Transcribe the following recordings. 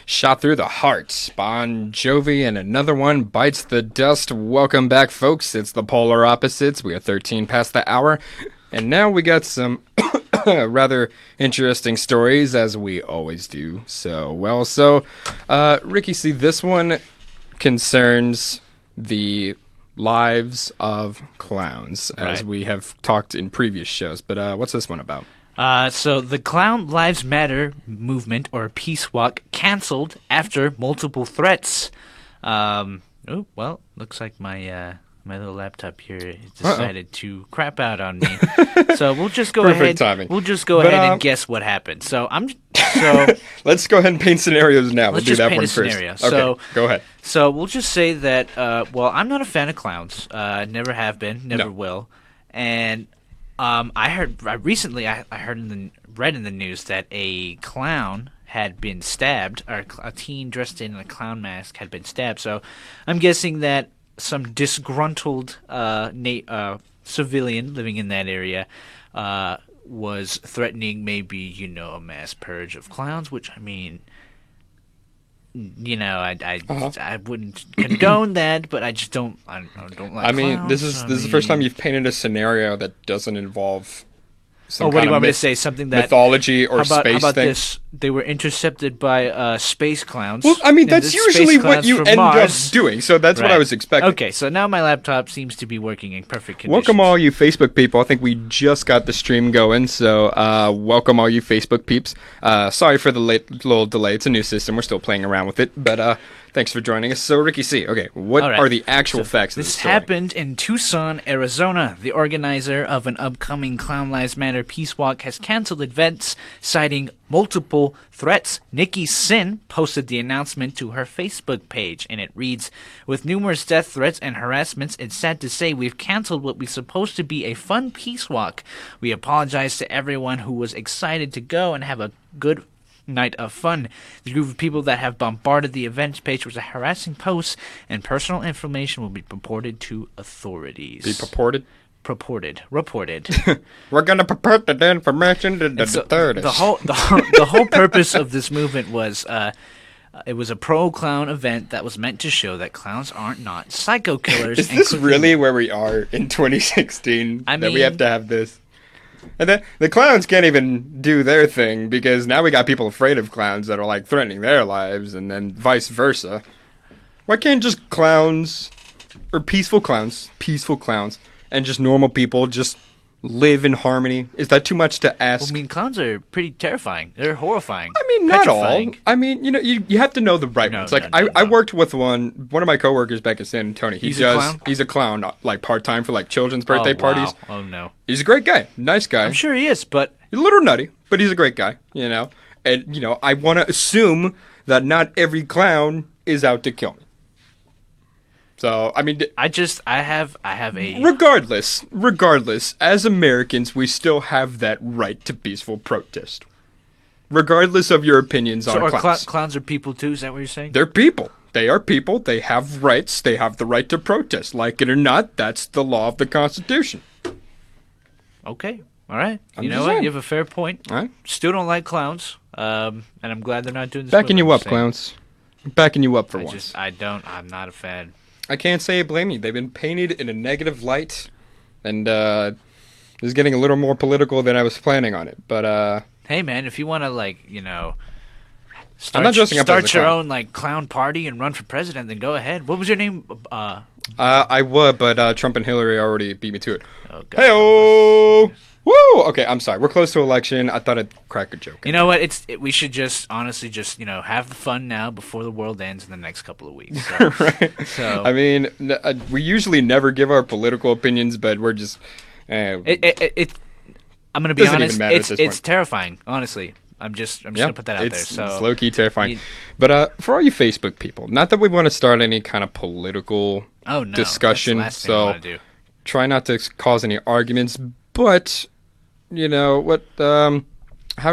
Shot Through the Heart, Bon Jovi, and another one bites the dust. Welcome back, folks. It's the Polar Opposites. We are 13 past the hour, and now we got some rather interesting stories, as we always do. Ricky, see, this one concerns the lives of clowns, as we have talked in previous shows. But what's this one about? So the Clown Lives Matter movement, or Peace Walk, canceled after multiple threats. Looks like my little laptop here decided to crap out on me. So we'll just go ahead. Timing. We'll just go ahead and guess what happened. Let's go ahead and paint scenarios now. We'll do that one first. Scenario. Okay, so go ahead. So we'll just say that. I'm not a fan of clowns. Never have been. Never will. And I read in the news that a clown had been stabbed, or a teen dressed in a clown mask had been stabbed. So I'm guessing that some disgruntled civilian living in that area was threatening maybe, a mass purge of clowns, which, I mean, I wouldn't condone that, but I just don't like clowns. This is the first time you've painted a scenario that doesn't involve some what do you want me to say? Something that mythology or space thing? How about this? They were intercepted by space clowns. Well, that's usually what you end up doing, so that's what I was expecting. Okay, so now my laptop seems to be working in perfect condition. Welcome all you Facebook people. I think we just got the stream going, so welcome all you Facebook peeps. Sorry for the little delay. It's a new system. We're still playing around with it, but thanks for joining us. So, Ricky C., okay, what are the actual facts of this story? This happened in Tucson, Arizona. The organizer of an upcoming Clown Lives Matter Peace Walk has canceled events, citing multiple threats. Nikki Sin posted the announcement to her Facebook page, and it reads, "With numerous death threats and harassments, it's sad to say we've canceled what was supposed to be a fun peace walk. We apologize to everyone who was excited to go and have a good night of fun. The group of people that have bombarded the event page with harassing posts and personal information will be reported to authorities." Be purported? Reported. We're gonna purport the information to the authorities. The whole purpose of this movement was it was a pro-clown event that was meant to show that clowns aren't not psycho killers. Is this really where we are in 2016? That we have to have this? And then the clowns can't even do their thing, because now we got people afraid of clowns that are like threatening their lives, and then vice versa. Why can't just clowns, or peaceful clowns, and just normal people just live in harmony? Is that too much to ask? Well, clowns are pretty terrifying. They're horrifying. Not all. You have to know the right ones. I worked with one of my coworkers back in San Antonio. He's a clown, like part-time for like children's birthday parties. Oh, no. He's a great guy. Nice guy. I'm sure he is, but he's a little nutty, but he's a great guy, And, I want to assume that not every clown is out to kill me. So, I have a... Regardless, as Americans, we still have that right to peaceful protest. Regardless of your opinions on clowns. Clowns are people too, is that what you're saying? They're people. They are people. They have rights. They have the right to protest. Like it or not, that's the law of the Constitution. Okay. All right. You know what? You have a fair point. All right. Still don't like clowns. And I'm glad they're not doing this. Backing you up, clowns. Backing you up for once. I'm not a fan. I can't say I blame you. They've been painted in a negative light, and this is getting a little more political than I was planning on it. But hey, man, if you want to, I'm not dressing up as a start your clown. own clown party and run for president, then go ahead. What was your name? I would, but Trump and Hillary already beat me to it. Oh, God. Hey-oh! Woo! Okay, I'm sorry. We're close to election. I thought I'd crack a joke. You know what? We should just honestly have the fun now before the world ends in the next couple of weeks. So, right. So we usually never give our political opinions, but we're just. I'm going to be honest. It's terrifying. Honestly, I'm just gonna put that out there. So it's low key terrifying. But for all you Facebook people, not that we want to start any kind of political discussion. That's the last thing I want to do. Try not to cause any arguments, but. How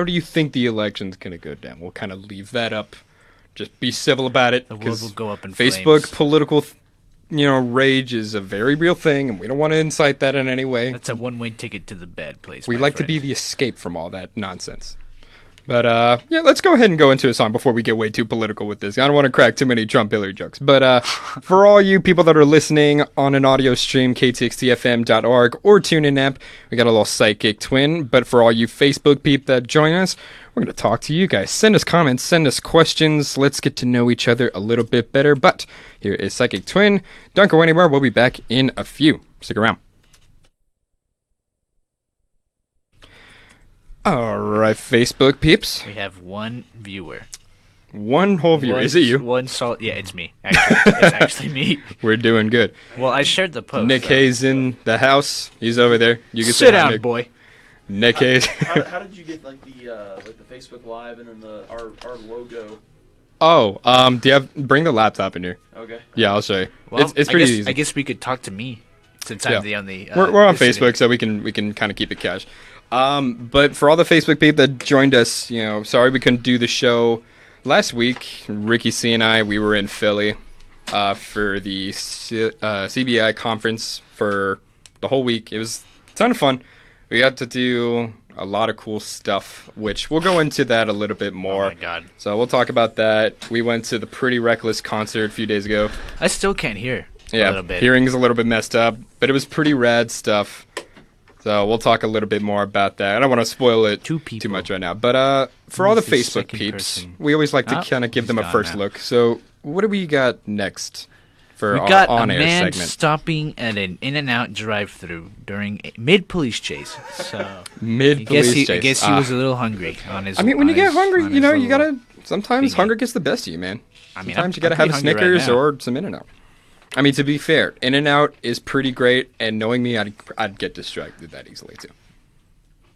do you think the election's going to go down? We'll kind of leave that up. Just be civil about it. The world will go up in Facebook flames. Political, rage is a very real thing, and we don't want to incite that in any way. That's a one-way ticket to the bad place. We like to be the escape from all that nonsense. But yeah, let's go ahead and go into a song before we get way too political with this. I don't want to crack too many Trump Hillary jokes. But for all you people that are listening on an audio stream, KTXT-FM.org or TuneIn app, we got a little psychic twin. But for all you Facebook peep that join us, we're going to talk to you guys. Send us comments, send us questions. Let's get to know each other a little bit better. But here is Psychic Twin. Don't go anywhere. We'll be back in a few. Stick around. All right, Facebook peeps. We have one viewer. One whole viewer. Is it you? Yeah, it's me. Actually, it's actually me. We're doing good. Well, I shared the post. Nick Hayes in the house. He's over there. You can sit down, Nick. Boy. Nick Hayes. How did you get like the Facebook Live and then our logo? Oh, do you bring the laptop in here? Okay. Yeah, I'll show you. Well, it's pretty easy. I guess we could talk to me since I'm the only. We're on Facebook, so we can kind of keep it cash. But for all the Facebook people that joined us, sorry we couldn't do the show last week. Ricky C and I, we were in Philly for the CBI conference for the whole week. It was a ton of fun. We got to do a lot of cool stuff, which we'll go into that a little bit more. Oh my God. So we'll talk about that. We went to the Pretty Reckless concert a few days ago. I still can't hear a little bit. Hearing is a little bit messed up, but it was pretty rad stuff. So we'll talk a little bit more about that. I don't want to spoil it too much right now. But for all the Facebook peeps, we always like to kind of give them a first look. So what do we got next for our on-air segment? We got a man stopping at an In-N-Out drive-thru during a mid-police chase. So mid-police chase. I guess he was a little hungry on his. I mean, when you get hungry, you gotta. Sometimes hunger gets the best of you, man. Sometimes you gotta have a Snickers or some In-N-Out. I mean, to be fair, In-N-Out is pretty great, and knowing me, I'd get distracted that easily, too.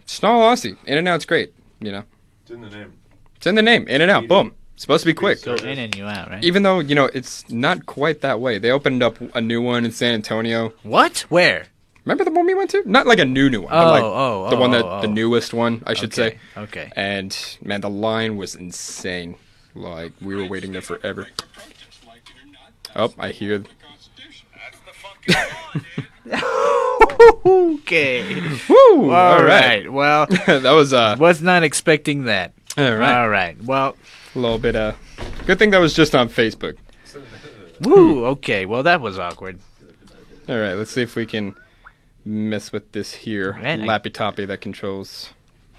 It's not Aussie. In-N-Out's great, It's in the name. It's in the name. In-N-Out, boom. It's supposed to be quick. Go in and you out, right? Even though, it's not quite that way. They opened up a new one in San Antonio. What? Where? Remember the one we went to? Not like a new one, but like the newest one, I should say. Okay. And, man, the line was insane. Like, we were waiting there forever. Oh, I hear... Okay. Woo! All right. Well, that was not expecting that. All right. Well, a little bit good thing that was just on Facebook. Woo! Okay. Well, that was awkward. All right. Let's see if we can mess with this here lappy toppy that controls.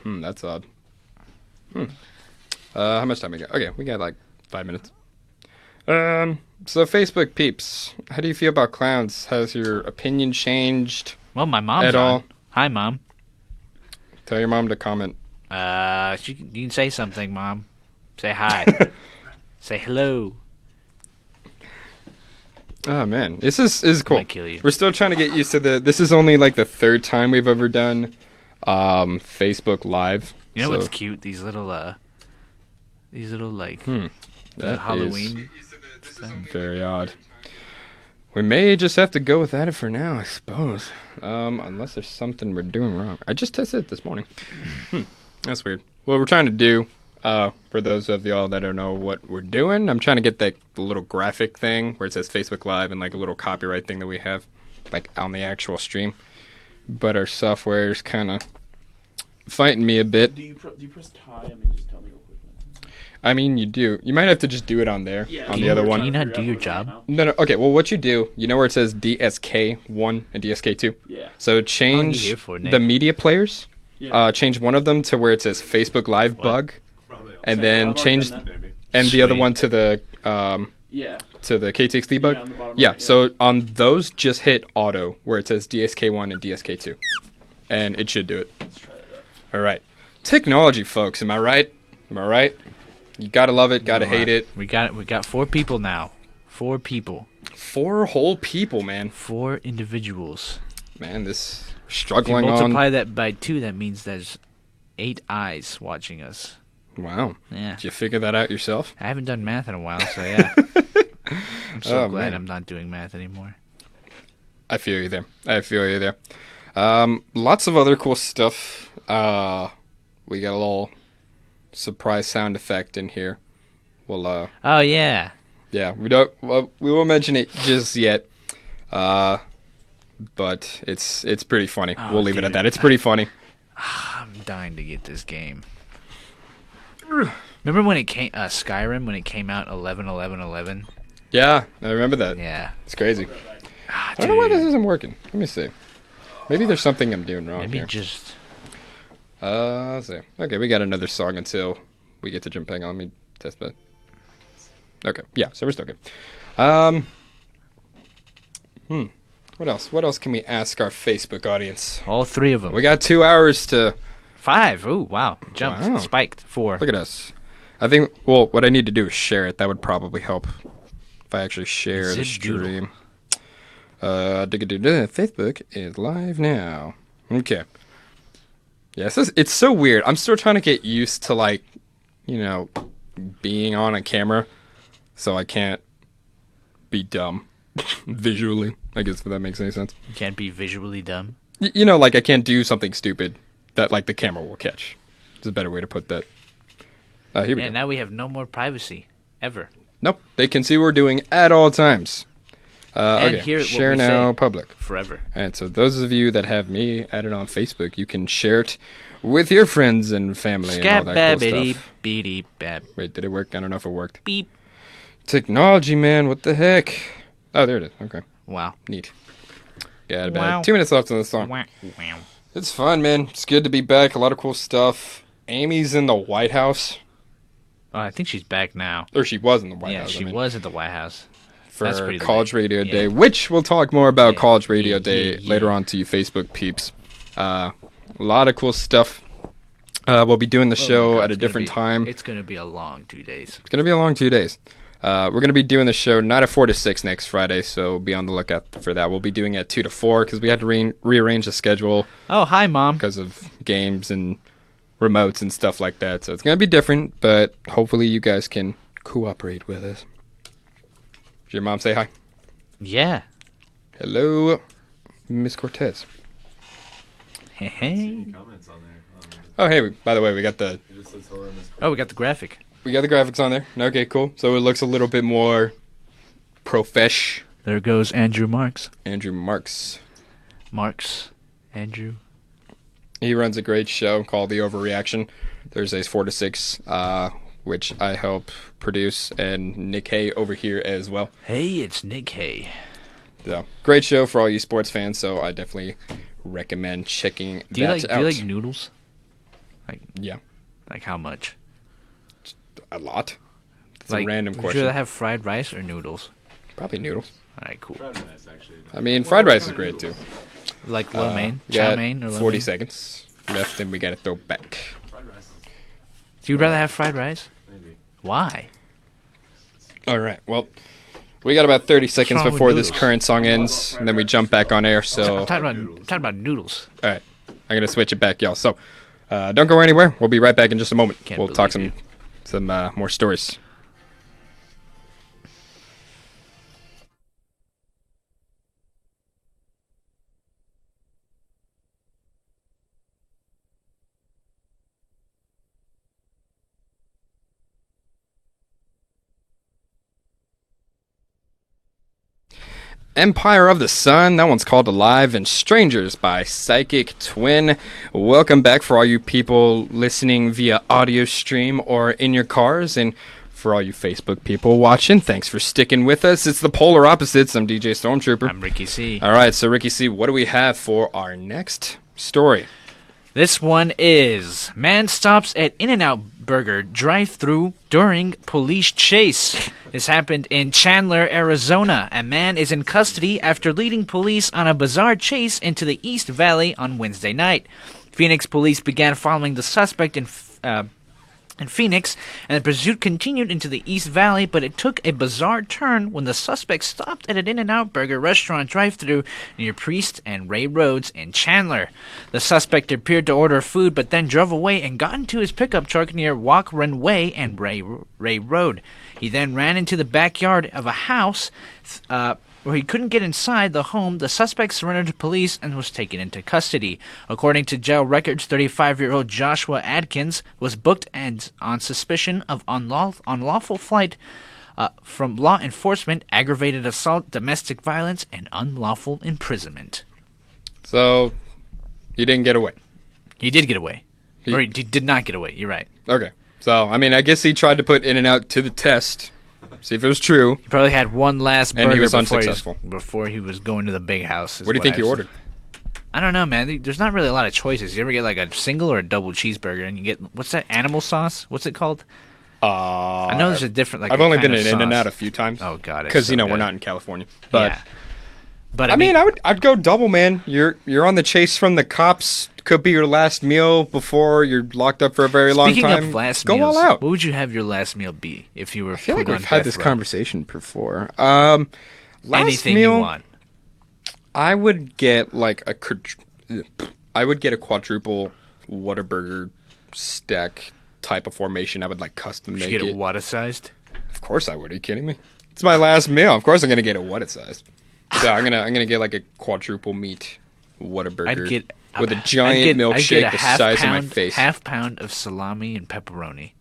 That's odd. How much time we got? Okay, we got like 5 minutes. So Facebook peeps, how do you feel about clowns? Has your opinion changed? Well, my mom's at all? Hi, Mom. Tell your mom to comment. You can say something, Mom. Say hi. Say hello. Oh man, this is cool. I might kill you. We're still trying to get used to this is only like the third time we've ever done Facebook Live. You know what's cute? These little like Halloween. Very odd. We may just have to go without it for now, I suppose. Unless there's something we're doing wrong. I just tested it this morning. That's weird. What we're trying to do, for those of y'all that don't know what we're doing, I'm trying to get that little graphic thing where it says Facebook Live and like a little copyright thing that we have, like on the actual stream. But our software is kind of fighting me a bit. Do you press tie? I mean, just tell me real quick. I mean, you do. You might have to just do it on there, on the other one. Can you not do your job? No. Okay, well, what you do, where it says DSK1 and DSK2? Yeah. So change the media players. Change one of them to where it says Facebook Live bug, and then change the other one to the KTXT bug. Yeah. So on those, just hit auto where it says DSK1 and DSK2, and it should do it. Let's try that out. All right. Technology, folks. Am I right? You gotta love it, gotta hate it. We got 4 people now. 4 people. 4 whole people, man. 4 individuals. Man, this struggling if you multiply that by 2, that means there's 8 eyes watching us. Wow. Yeah. Did you figure that out yourself? I haven't done math in a while, so yeah. I'm glad I'm not doing math anymore. I feel you there. Lots of other cool stuff. We got a little surprise sound effect in here. Well, oh yeah. Yeah, we won't mention it just yet. But it's pretty funny. We'll leave it at that. It's pretty funny. I'm dying to get this game. Remember when it came Skyrim when it came out 11/11/11? Yeah, I remember that. Yeah. It's crazy. I don't know why this isn't working. Let me see. Maybe there's something I'm doing wrong Maybe here. just... Let's see. Okay, we got another song until we get to jump back on. Let me test that. Okay, yeah, so we're still good. What else? What else can we ask our Facebook audience? All 3 of them. We got 2 hours to... 5. Ooh, wow. Jumped. Wow. Spiked. 4. Look at us. I think, well, what I need to do is share it. That would probably help if I actually share the stream. Facebook is live now. Okay. Yeah, it's so weird. I'm still trying to get used to, like, you know, being on a camera, so I can't be dumb visually, I guess, if that makes any sense. You can't be visually dumb? You know, like, I can't do something stupid that, like, the camera will catch. It's a better way to put that. Here we go. And now we have no more privacy, ever. Nope, they can see what we're doing at all times. And okay, hear what share we now, say public. Forever. And so those of you that have me added on Facebook, you can share it with your friends and family and all that cool stuff. Wait, did it work? I don't know if it worked. Beep. Technology, man, what the heck? Oh, there it is. Okay. Wow. Neat. Got about Wow. 2 minutes left on the song. Wow. It's fun, man. It's good to be back. A lot of cool stuff. Amy's in the White House. Oh, I think she's back now. Or she was in the White Yeah, House. she was at the White House. That's For pretty College lit. Radio Yeah. Day, which we'll talk more about Yeah. College Radio Yeah, Day yeah. later on to you Facebook peeps. A lot of cool stuff. We'll be doing the show God, at a it's gonna different be- time. It's going to be a long 2 days. It's going to be a long 2 days. We're going to be doing the show not at 4 to 6 next Friday, so be on the lookout for that. We'll be doing it at 2 to 4 because we had to rearrange the schedule Oh, hi, Mom. because of games and remotes and stuff like that. So it's going to be different, but hopefully you guys can cooperate with us. Did your mom say hi? Yeah. Hello, Miss Cortez. Hey, hey. Comments on there. Oh, hey, by the way, we got the It just says hello, Miss Oh, we got the graphic. graphics on there. Okay, cool. So it looks a little bit more profesh. There goes Andrew Marks. Andrew Marks. Andrew. He runs a great show called The Overreaction. Thursdays 4 to 6, which I help produce, and Nick Hay over here as well. Hey, it's Nick Hay. So great show for all you sports fans. So I definitely recommend checking Do you that like out. Do you like noodles? Yeah, Like how much? a lot. It's Like, a random would question. you rather have fried rice or noodles? Probably noodles. All right, cool. Fried rice, actually. I mean, fried rice is great too. Like lo mein, We chow got mein, or lo 40 mein? seconds left, and we got to throw back. Fried rice, Do you rather have fried rice? maybe. Why? All right. Well, we got about 30 seconds wrong with before this noodles? current song ends, and then we jump back on air. So, I'm talking about noodles. all right, I'm gonna switch it back, y'all. So, don't go anywhere. We'll be right back in just a moment. Can't We'll talk believe some more stories. Empire of the Sun, that one's called Alive, and Strangers by Psychic Twin. Welcome back for all you people listening via audio stream or in your cars, and for all you Facebook people watching, thanks for sticking with us. It's the Polar Opposites. I'm DJ Stormtrooper. I'm Ricky C. All right, so Ricky C, what do we have for our next story? This one is man stops at In-N-Out Burger drive-thru during police chase. This happened in Chandler, Arizona. A man is in custody after leading police on a bizarre chase into the East Valley on Wednesday night. Phoenix police began following the suspect in Phoenix, and the pursuit continued into the East Valley, but it took a bizarre turn when the suspect stopped at an In-N-Out Burger restaurant drive-thru near Priest and Ray Roads in Chandler. The suspect appeared to order food, but then drove away and got into his pickup truck near Walk Run Way and Ray Road. He then ran into the backyard of a house where he couldn't get inside the home. The suspect surrendered to police and was taken into custody. According to jail records, 35-year-old Joshua Adkins was booked and on suspicion of unlawful flight from law enforcement, aggravated assault, domestic violence, and unlawful imprisonment. So, he didn't get away. He did get away. Or he did not get away. You're right. Okay. So, I mean, I guess he tried to put In-N-Out to the test, see if it was true. He probably had one last burger and he was unsuccessful. Before he was going to the big house. What do you think he ordered? I don't know, man. There's not really a lot of choices. You ever get like a single or a double cheeseburger, and you get what's that animal sauce? What's it called? I know there's a different like. I've only been in In-N-Out a few times. Oh god, because so we're not in California. But yeah. But I mean, I'd go double, man. You're on the chase from the cops. Could be your last meal before you're locked up for a very long time. Speaking of last go meals, all out. What would you have your last meal be if you were? I feel like we've had this conversation before. Anything meal, you want. I would get like a quadruple Whataburger stack type of formation. I would like custom make it. Get it Whata-sized? Of course I would. Are you kidding me? It's my last meal. Of course I'm gonna get a Whata-sized. So I'm gonna get like a quadruple meat Whataburger with a giant milkshake the size of my face. Half pound of salami and pepperoni.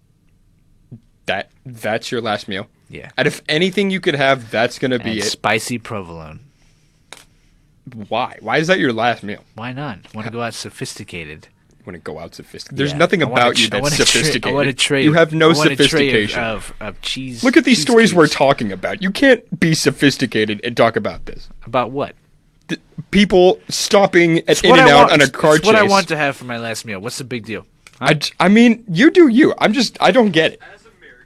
That's your last meal? Yeah. And if anything you could have, that's gonna be it. Spicy provolone. Why? Why is that your last meal? Why not? Want to go out sophisticated? Want to go out sophisticated? There's nothing about you that's sophisticated. I want a tray. You have no sophistication. Tray of cheese. Look at these stories we're talking about. You can't be sophisticated and talk about this. About what? People stopping at In-N-Out on a car chase. What I want to have for my last meal. What's the big deal? Huh? I mean, you do you. I don't get it.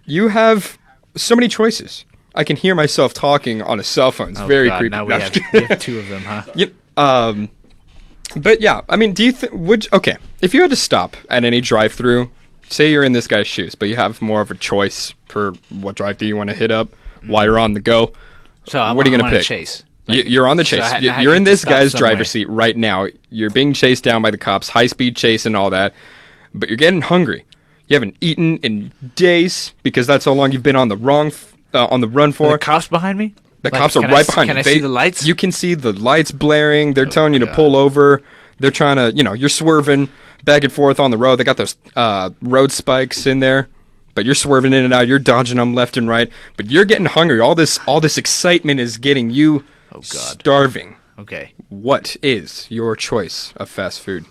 You have so many choices. I can hear myself talking on a cell phone. It's very creepy. Now we have two of them, huh? Yep. But yeah, I mean, do you okay, if you had to stop at any drive-thru, say you're in this guy's shoes, but you have more of a choice for what drive-thru you want to hit up while you're on the go. So what are you going to pick? Chase. You're on the chase. So you're in this guy's driver's seat right now. You're being chased down by the cops, high-speed chase and all that, but you're getting hungry. You haven't eaten in days because that's how long you've been on the run for. Are the cops behind me? The cops are right behind you. Can I see the lights? You can see the lights blaring. They're telling you to pull over. They're trying to, you're swerving back and forth on the road. They got those road spikes in there, but you're swerving in and out. You're dodging them left and right, but you're getting hungry. All this excitement is getting you starving. Okay. What is your choice of fast food?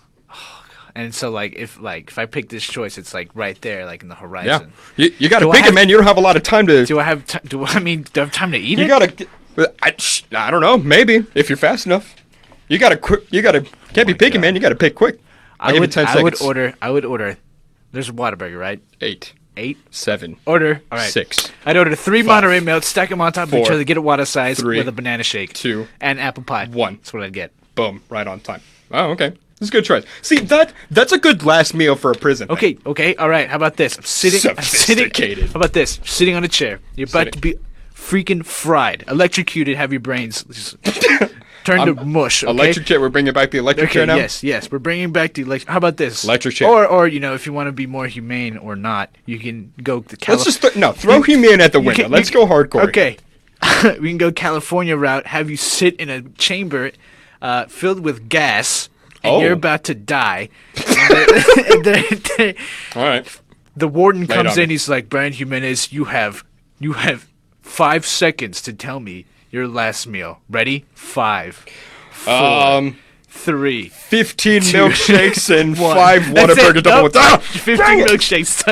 And so, if I pick this choice, it's right there, in the horizon. Yeah, you got to pick it, man. You don't have a lot of time to. Do I have time to eat it? You gotta. I don't know. Maybe if you're fast enough, you gotta. Can't be picky, man. You gotta pick quick. I'll give you 10 seconds. I would order. There's a Whataburger, right? 8, 7. Order. All right. 6. I'd order 3 Monterey Milks, stack them on top of each other, get a Whata size 3, with a banana shake, 2, and apple pie. 1. That's what I'd get. Boom, right on time. Oh, okay. That's a good choice. See, that's a good last meal for a prison. Okay, all right. How about this? I'm sitting. Sophisticated. How about this? Sitting on a chair. You're about to be freaking fried, electrocuted. Have your brains just turned to mush. Okay? Electric chair. We're bringing back the electric chair now. Yes. We're bringing back the electric. How about this? Electric chair. Or if you want to be more humane or not, you can go the Let's just throw humane at the window. Let's go hardcore. Okay, we can go California route. Have you sit in a chamber filled with gas. And you're about to die. All right. The warden comes in. He's like, Brian Jimenez, you have 5 seconds to tell me your last meal. Ready? 5, 4, 3, 15 milkshakes and 5 Whataburger double with 15 milkshakes.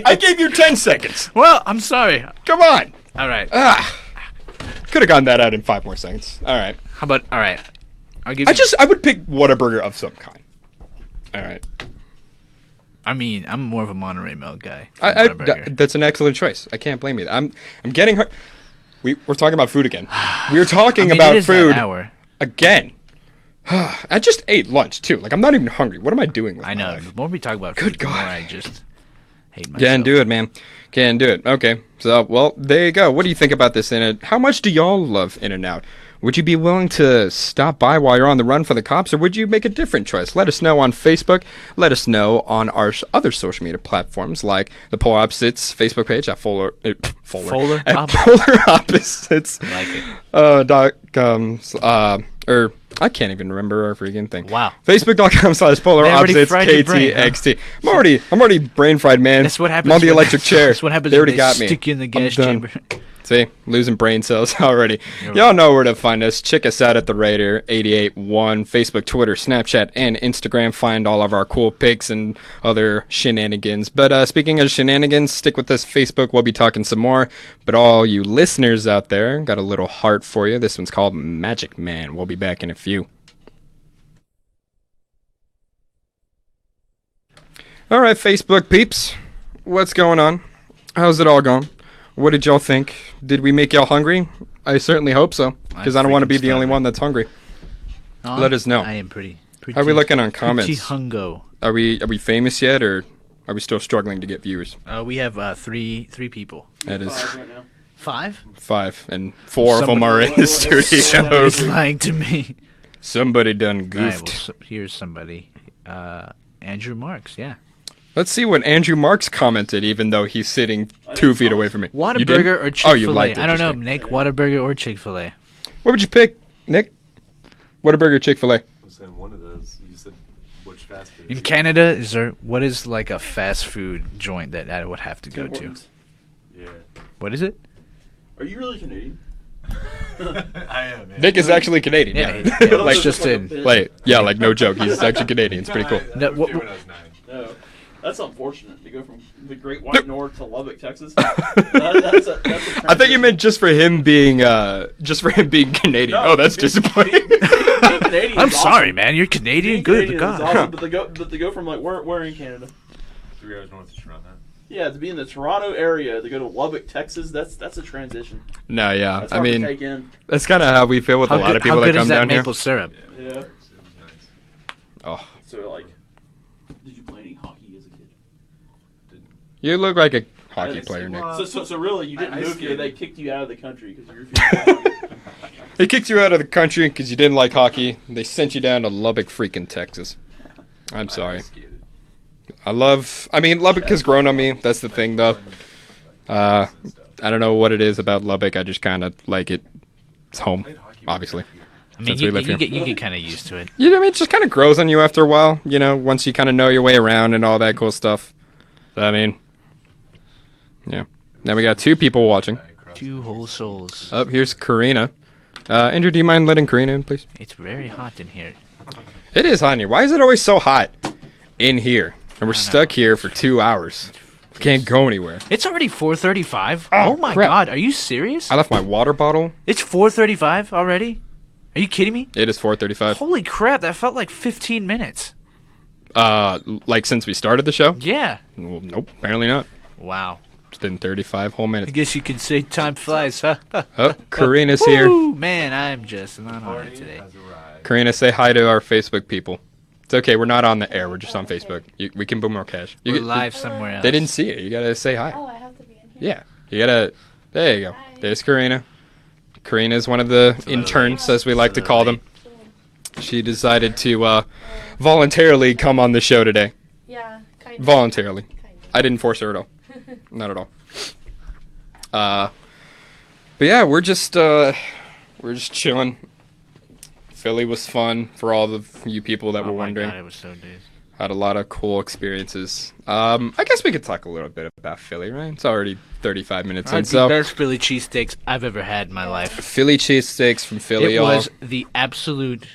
I gave you 10 seconds. Well, I'm sorry. Come on. All right. Could have gotten that out in 5 more seconds. All right. How about all right? I would pick Whataburger of some kind. All right. I mean, I'm more of a Monterey Milk guy. That's an excellent choice. I can't blame you. I'm getting hurt. We're talking about food again. We're talking about food again. I just ate lunch too. I'm not even hungry. What am I doing with my life? The more we talk about food, the more I just hate myself. Can't do it, man. Can't do it. Okay. So, there you go. What do you think about this In-N-Out? How much do y'all love In-N-Out? Would you be willing to stop by while you're on the run for the cops, or would you make a different choice? Let us know on Facebook. Let us know on our other social media platforms like the Polar Opposites Facebook page at Polar Opposites. I like it. I can't even remember our freaking thing. Wow. Facebook.com/Polar Opposites KTXT. I'm already brain fried, man. That's what happens. I'm on the electric chair. That's what happens. They already got me. Stick you in the gas chamber. See, losing brain cells already. Y'all know where to find us. Check us out at the Raider 881, Facebook, Twitter, Snapchat, and Instagram. Find all of our cool pics and other shenanigans. But speaking of shenanigans, stick with us Facebook. We'll be talking some more. But all you listeners out there, got a little heart for you. This one's called Magic Man. We'll be back in a few. All right, Facebook peeps. What's going on? How's it all going? What did y'all think? Did we make y'all hungry? I certainly hope so, because I don't want to be the only one that's hungry. Let us know. I am pretty How are we looking on comments? Pretty hungo. Are we famous yet, or are we still struggling to get viewers? We have three people. That is Right now. 5? 5, and 4 of them are in the studio. Somebody's lying to me. Somebody done All right, goofed. well, here's somebody. Andrew Marks, yeah. Let's see what Andrew Marks commented, even though he's sitting 2 feet away from me. You did? Whataburger or Chick-fil-A? Oh, you liked it. I don't know, Just Nick. Whataburger or Chick-fil-A? What would you pick, Nick? Whataburger or Chick-fil-A? I'm saying one of those. You said which fast food? In Canada, what is like a fast food joint that I would have to go to? Yeah. What is it? Are you really Canadian? I am, man. Nick is actually Canadian. Yeah, Yeah. yeah, like, it's just in. like, yeah, like no joke. He's actually Canadian. It's pretty cool. No, When I was 9. No. That's unfortunate to go from the Great White North to Lubbock, Texas. That's a I thought you meant just for him being Canadian. No, Oh, that's being- disappointing. being Canadian I'm is sorry, awesome. man. You're Canadian. Being Good Canadian to is God. awesome, but to go from like we're in Canada. 3 hours north of Toronto. Yeah, to be in the Toronto area to go to Lubbock, Texas. That's a transition. No, yeah. That's I hard to mean, take in. that's kind of how we feel with a lot of people how that good come is that down here. maple syrup? Yeah. It was nice. Oh, So like, did you play any hockey as a kid? you look like a hockey Yeah, player, Nick. So really, you didn't I move here. skated. They kicked you out of the country because you refused. They kicked you out of the country because you didn't like hockey. They sent you down to Lubbock, freaking Texas. I'm sorry. I skated. Lubbock has grown on me. That's the thing, though. I don't know what it is about Lubbock. I just kind of like it. It's home, Played hockey obviously. I mean, Since you we live here. get kind of used to it. You know, I mean, it just kind of grows on you after a while. You know, once you kind of know your way around and all that cool stuff. So, I mean, yeah. Now we got 2 people watching. 2 whole souls. Oh, here's Karina. Andrew, do you mind letting Karina in, please? It's very hot in here. It is hot in here. Why is it always so hot in here? And we're I don't stuck here for 2 hours. We can't go anywhere. It's already 4:35. Oh, Oh my crap. God, are you serious? I left my water bottle. It's 4:35 already? Are you kidding me? It is 4:35. Holy crap, that felt like 15 minutes. Like since we started the show? Yeah. Well, nope, apparently not. Wow. It's been 35 whole I minutes. guess you could say time flies, huh? Oh, Karina's here. Woo, man, I'm just not on it today. Has arrived. Karina, say hi to our Facebook people. It's okay, we're not on the air. We're just on Facebook. We can boom more cash. We're live somewhere else. They didn't see it. You gotta say hi. Oh, I have to be in here. Yeah, you gotta. There you go. Hi. There's Karina. Karina's one of the interns, as we like to call them. Cool. She decided to voluntarily come on the show today. Yeah, kind of. Voluntarily. Kind I didn't force her at all. Not at all. But yeah, we're just chilling. Philly was fun for all of you people that were Oh my wondering. God, it was so days. Had a lot of cool experiences. I guess we could talk a little bit about Philly, right? It's already 35 minutes in, The so best Philly cheesesteaks I've ever had in my life. Philly cheesesteaks from Philly, It y'all. was the absolute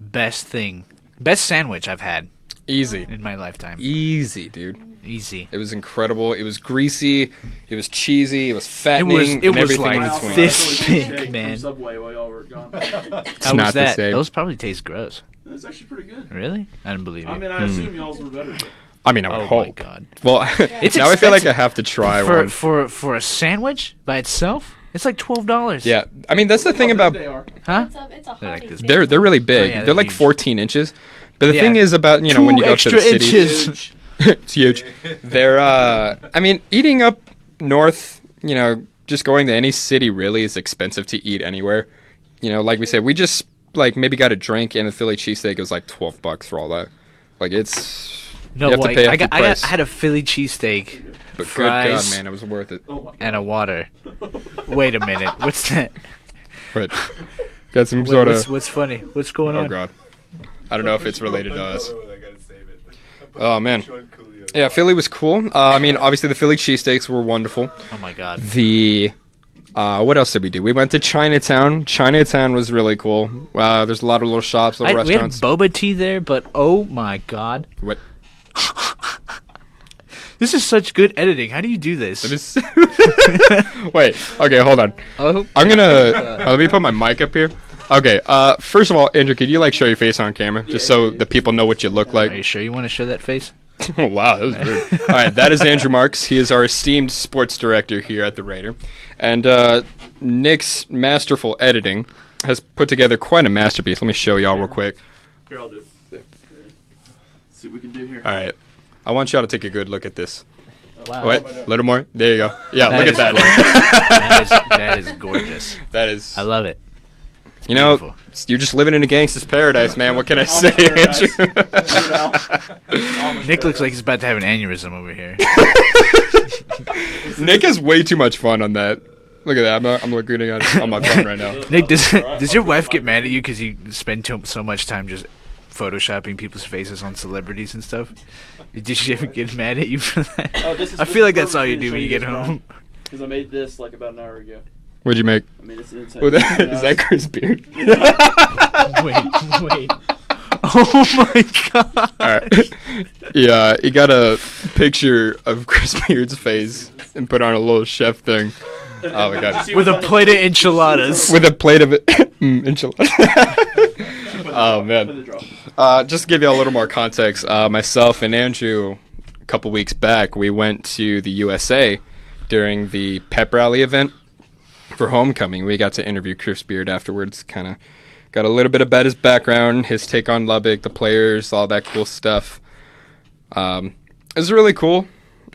best sandwich I've had Easy. in my lifetime. Easy, dude. Easy. It was incredible. It was greasy. It was cheesy. It was fattening. it and was everything like in Wow, between. this that's really thick, cheesecake man. From Subway while y'all were gone. It's How not was the that? same. Those probably taste gross. It's actually pretty good. Really? I don't believe I you. mean, I assume y'all's were better. But I mean, I would Oh my hope. God. Well, It's now I feel like expensive. I have to try one. For a sandwich by itself, it's like $12. Yeah, I mean that's the thing how about big they are. Huh? It's a They're like hottie this. thing. they're really big. yeah, they're they're like huge. 14 inches. But the Yeah. thing is about when you 2 go to the extra city, inches. it's huge. They're I mean eating up north, just going to any city really is expensive to eat anywhere. Like we said, we just like maybe got a drink and a Philly cheesesteak was like $12 for all that. Like it's No, you have to like pay I up the got, price. I had a Philly cheesesteak, But fries, good God, man, it was worth it. Oh my and a water. Wait a minute, what's that? But got some Wait, sort of. what's funny? What's going Oh on? God, I don't know if it's related to us. I gotta save it. Oh man, Sean Coolio. yeah, Philly was cool. I mean, obviously the Philly cheesesteaks were wonderful. Oh my God. The What else did we do? We went to Chinatown. Chinatown was really cool. There's a lot of little shops, little We had restaurants. boba tea there, but oh my god. What? This is such good editing. How do you do this? It is. Wait. Okay, hold on. Oh. I'm gonna let me put my mic up here. Okay. First of all, Andrew, could you show your face on camera just so the people know what you look like? Are you sure you want to show that face? Oh, wow, that was rude. All right, that is Andrew Marks. He is our esteemed sports director here at the Raider, and Nick's masterful editing has put together quite a masterpiece. Let me show y'all real quick. Here, I'll do it. See what we can do here. All right, I want y'all to take a good look at this. Wow. Wait, a little more. There you go. Yeah, That look is at that. that is gorgeous. That is. I love it. You know, Beautiful. you're just living in a gangster's paradise, man. What can I say, Andrew? Nick looks like he's about to have an aneurysm over here. Nick has way too much fun on that. Look at that. I'm looking on my phone right now. Nick, does your wife get mad at you because you spend so much time just photoshopping people's faces on celebrities and stuff? Did she ever get mad at you for that? Oh, I feel like that's all you do when you get home. Because I made this like about an hour ago. What'd you make? I mean, it's insane. Oh, is that Chris Beard? Wait. Oh my god. Alright. Yeah, he got a picture of Chris Beard's face and put on a little chef thing. Oh my god. With a plate of enchiladas. With a plate of enchiladas. Oh man. Just to give you a little more context, myself and Andrew, a couple weeks back, we went to the USA during the pep rally event for homecoming. We got to interview Chris Beard afterwards, kind of got a little bit about his background, his take on Lubbock, the players, all that cool stuff. It was a really cool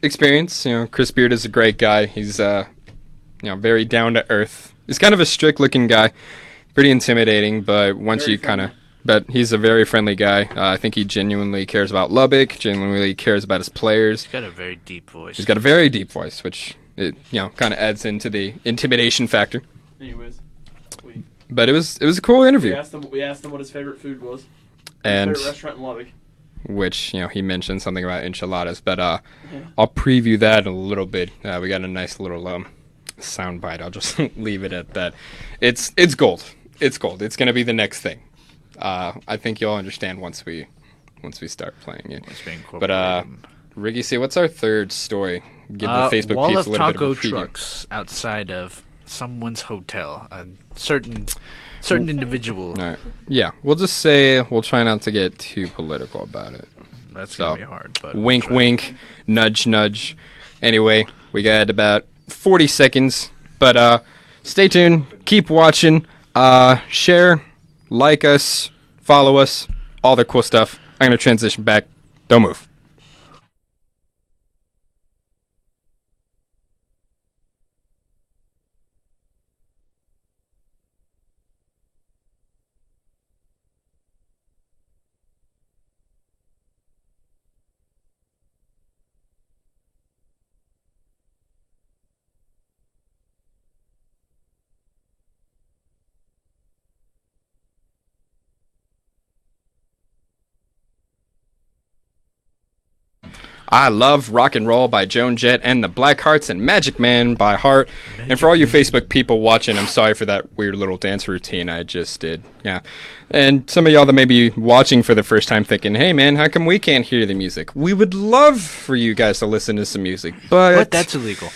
experience. You know, Chris Beard is a great guy. He's very down to earth. He's kind of a strict looking guy, pretty intimidating, but but he's a very friendly guy. I think he genuinely cares about Lubbock, genuinely cares about his players. He's got a very deep voice. He's got a very deep voice, which it kind of adds into the intimidation factor. Anyways, but it was a cool interview. We asked him what his favorite food was. And His favorite restaurant in Lubbock. which he mentioned something about enchiladas, but I'll preview that in a little bit. We got a nice little sound bite. I'll just leave it at that. It's gold. It's gold. It's gonna be the next thing. I think you'll understand once we start playing it. But Riggy, see, what's our third story? Give the Facebook wall peeps of a little taco bit of a preview. trucks outside of someone's hotel. A certain individual. All right. Yeah, we'll just say we'll try not to get too political about it. That's gonna be hard. But Wink, we'll try. wink, nudge, nudge. Anyway, we got about 40 seconds, but stay tuned. Keep watching. Share, like us, follow us, all the cool stuff. I'm gonna transition back. Don't move. I Love Rock and Roll by Joan Jett and the Blackhearts and Magic Man by Heart. And for all you Facebook people watching, I'm sorry for that weird little dance routine I just did. Yeah. And some of y'all that may be watching for the first time thinking, hey man, how come we can't hear the music? We would love for you guys to listen to some music, but that's illegal.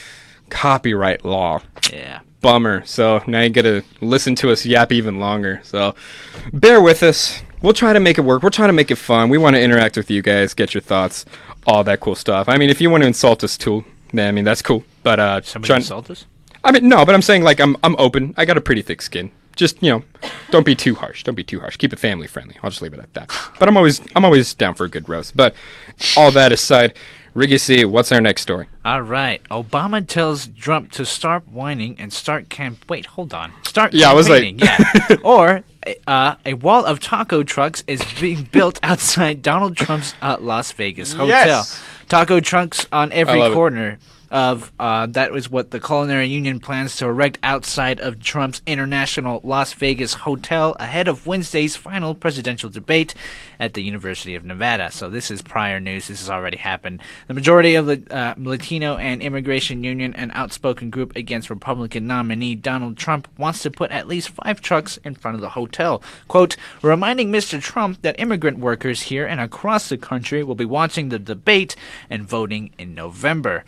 Copyright law. Yeah. Bummer. So now you gotta listen to us yap even longer. So bear with us. We'll try to make it work. We'll try to make it fun. We want to interact with you guys, get your thoughts, all that cool stuff. I mean, if you want to insult us too, then I mean that's cool. But Somebody insult us? I mean, no, but I'm saying like I'm open. I got a pretty thick skin. Just don't be too harsh. Don't be too harsh. Keep it family friendly. I'll just leave it at that. But I'm always down for a good roast. But all that aside, Riggy C, what's our next story? All right. Obama tells Trump to start whining and start Wait, hold on. Yeah, I was like... yeah. Or a wall of taco trucks is being built outside Donald Trump's Las Vegas hotel. Yes. Taco trucks on every corner. That was what the Culinary Union plans to erect outside of Trump's International Las Vegas Hotel ahead of Wednesday's final presidential debate at the University of Nevada. So this is prior news. This has already happened. The majority of the Latino and Immigration Union, an outspoken group against Republican nominee Donald Trump, wants to put at least 5 trucks in front of the hotel. Quote, reminding Mr. Trump that immigrant workers here and across the country will be watching the debate and voting in November.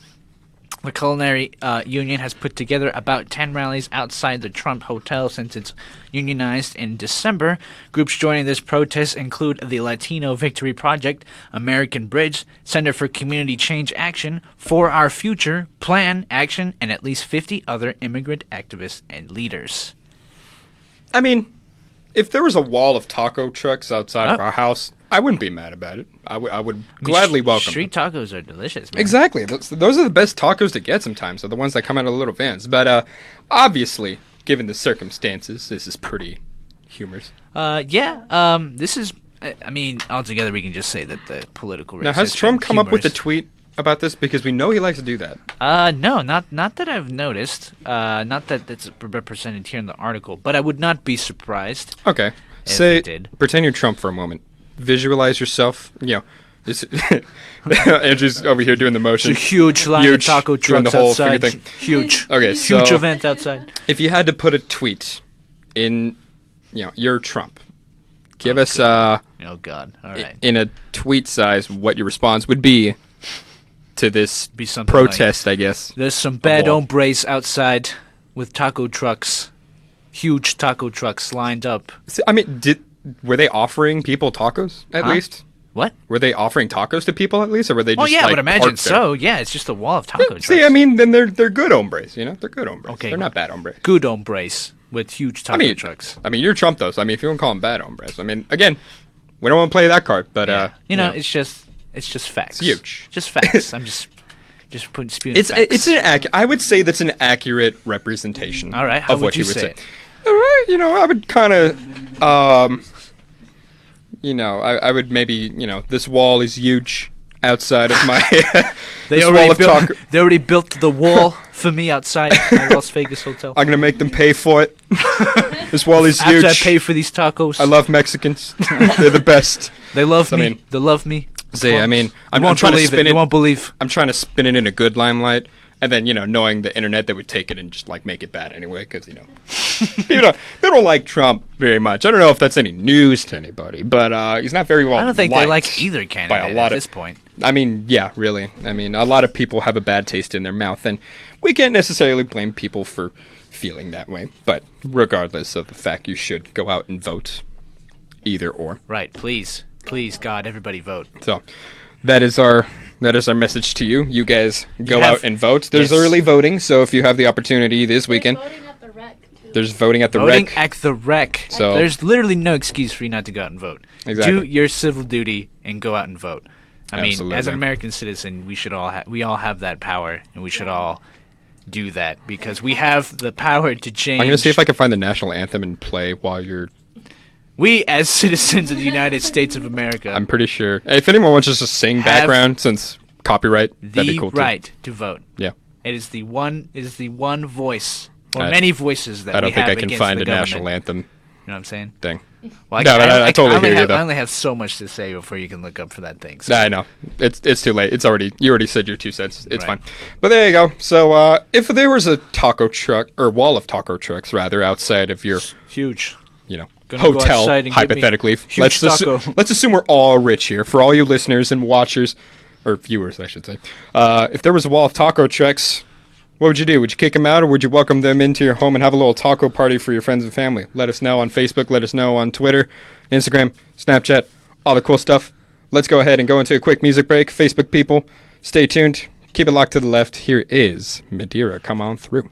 The Culinary Union has put together about 10 rallies outside the Trump Hotel since it's unionized in December. Groups joining this protest include the Latino Victory Project, American Bridge, Center for Community Change Action, For Our Future, Plan Action, and at least 50 other immigrant activists and leaders. I mean, if there was a wall of taco trucks outside of our house, I wouldn't be mad about it. I would gladly welcome Street them. tacos are delicious, man. Exactly. Those are the best tacos to get sometimes, are the ones that come out of little vans. But obviously, given the circumstances, this is pretty humorous. This is, I mean, altogether we can just say that the political race Now, has has Trump been come up with a humorous. tweet about this? Because we know he likes to do that. No, not that I've noticed. Not that it's represented here in the article, but I would not be surprised. Okay. If he did. Pretend you're Trump for a moment. Visualize yourself. This Andrew's over here doing the motion. It's a huge line of taco doing the trucks whole outside. finger thing. Huge. Okay, so Huge event outside. if you had to put a tweet in, you're Trump. Give us Oh God! All right. in a tweet size what your response would be to this Be something protest, I guess. There's some bad wall. hombres outside with taco trucks, huge taco trucks lined up. I mean, were they offering people tacos at least? What? Were they offering tacos to people at least, or were they just Oh yeah, I would imagine parked there? so. Yeah, it's just a wall of taco trucks. See, I mean, then they're good hombres, They're good hombres. Okay. They're not bad hombres. good hombres with huge taco trucks. I mean, you're Trump though, so I mean, if you want to call them bad hombres, I mean, again, we don't want to play that card, but It's just facts. It's huge. Just facts. I'm just spewing it's facts. I would say that's an accurate representation. All right, how of would what you would say say. it? All right, I would kind of, I would maybe, this wall is huge outside of my. They this already wall of built. taco. They already built the wall for me outside my Las Vegas hotel. I'm gonna make them pay for it. This wall is huge. After I pay for these tacos, I love Mexicans. They're the best. They love I me. mean, They love me. See, I mean, I'm You won't trying to believe spin it. it. You won't believe. I'm trying to spin it in a good limelight, and then knowing the internet, they would take it and just make it bad anyway, because people don't like Trump very much. I don't know if that's any news to anybody, but he's not very well. I don't think they like either by candidate a lot at of this point. I mean, yeah, really. I mean, a lot of people have a bad taste in their mouth, and we can't necessarily blame people for feeling that way. But regardless of the fact, you should go out and vote, either or. Right? Please, God, everybody vote. So that is our message to you. You guys go have- out and vote. There's yes. early voting, so if you have the opportunity this weekend, There's voting at the rec, too. there's voting at the Voting rec. at the rec. So- There's literally no excuse for you not to go out and vote. Exactly. Do your civil duty and go out and vote. I mean, as Absolutely. an American citizen, we all have that power, and we should all do that because we have the power to change. I'm gonna see if I can find the national anthem and play while you're. We, as citizens of the United States of America, I'm pretty sure. If anyone wants us to sing Have background, since copyright, that'd be the cool too. right to vote. Yeah. It is the one voice, or I- many voices that I don't we think have I can against find the a national government. anthem You know what I'm saying? thing. Well, No, but I totally only hear you, have, though. I only have so much to say before you can look up for that thing. So. I know. It's too late. You already said your 2 cents. It's Right. fine. But there you go. So if there was a taco truck, or wall of taco trucks rather, outside of your Huge. Gonna go hotel, outside and get me hypothetically. huge Let's taco. let's assume we're all rich here. For all you listeners and watchers, or viewers, I should say. If there was a wall of taco trucks, what would you do? Would you kick them out, or would you welcome them into your home and have a little taco party for your friends and family? Let us know on Facebook. Let us know on Twitter, Instagram, Snapchat, all the cool stuff. Let's go ahead and go into a quick music break. Facebook people, stay tuned. Keep it locked to the left. Here is Madeira. Come on through.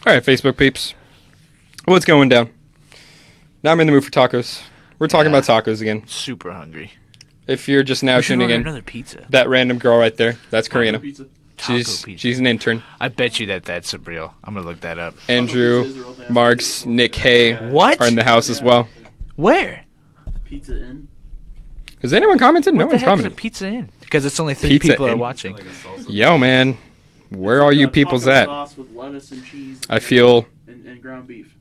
All right, Facebook peeps. What's going down? Now I'm in the mood for tacos. We're talking about tacos again. Super hungry. If you're just now We should tuning order in, another pizza. that random girl right there, that's Karina. Pizza. Taco She's pizza. an intern. I bet you that's real. I'm gonna look that up. Andrew, Marks, Nick Hay What? are in the house as well. Where? Pizza Inn. Has anyone commented? No What the one's heck is a commented. Pizza Inn? Because it's only 3 Pizza people are in- watching. Like a salsa. Yo, man, where are you peoples taco at? Sauce with lettuce and cheese. I feel and ground beef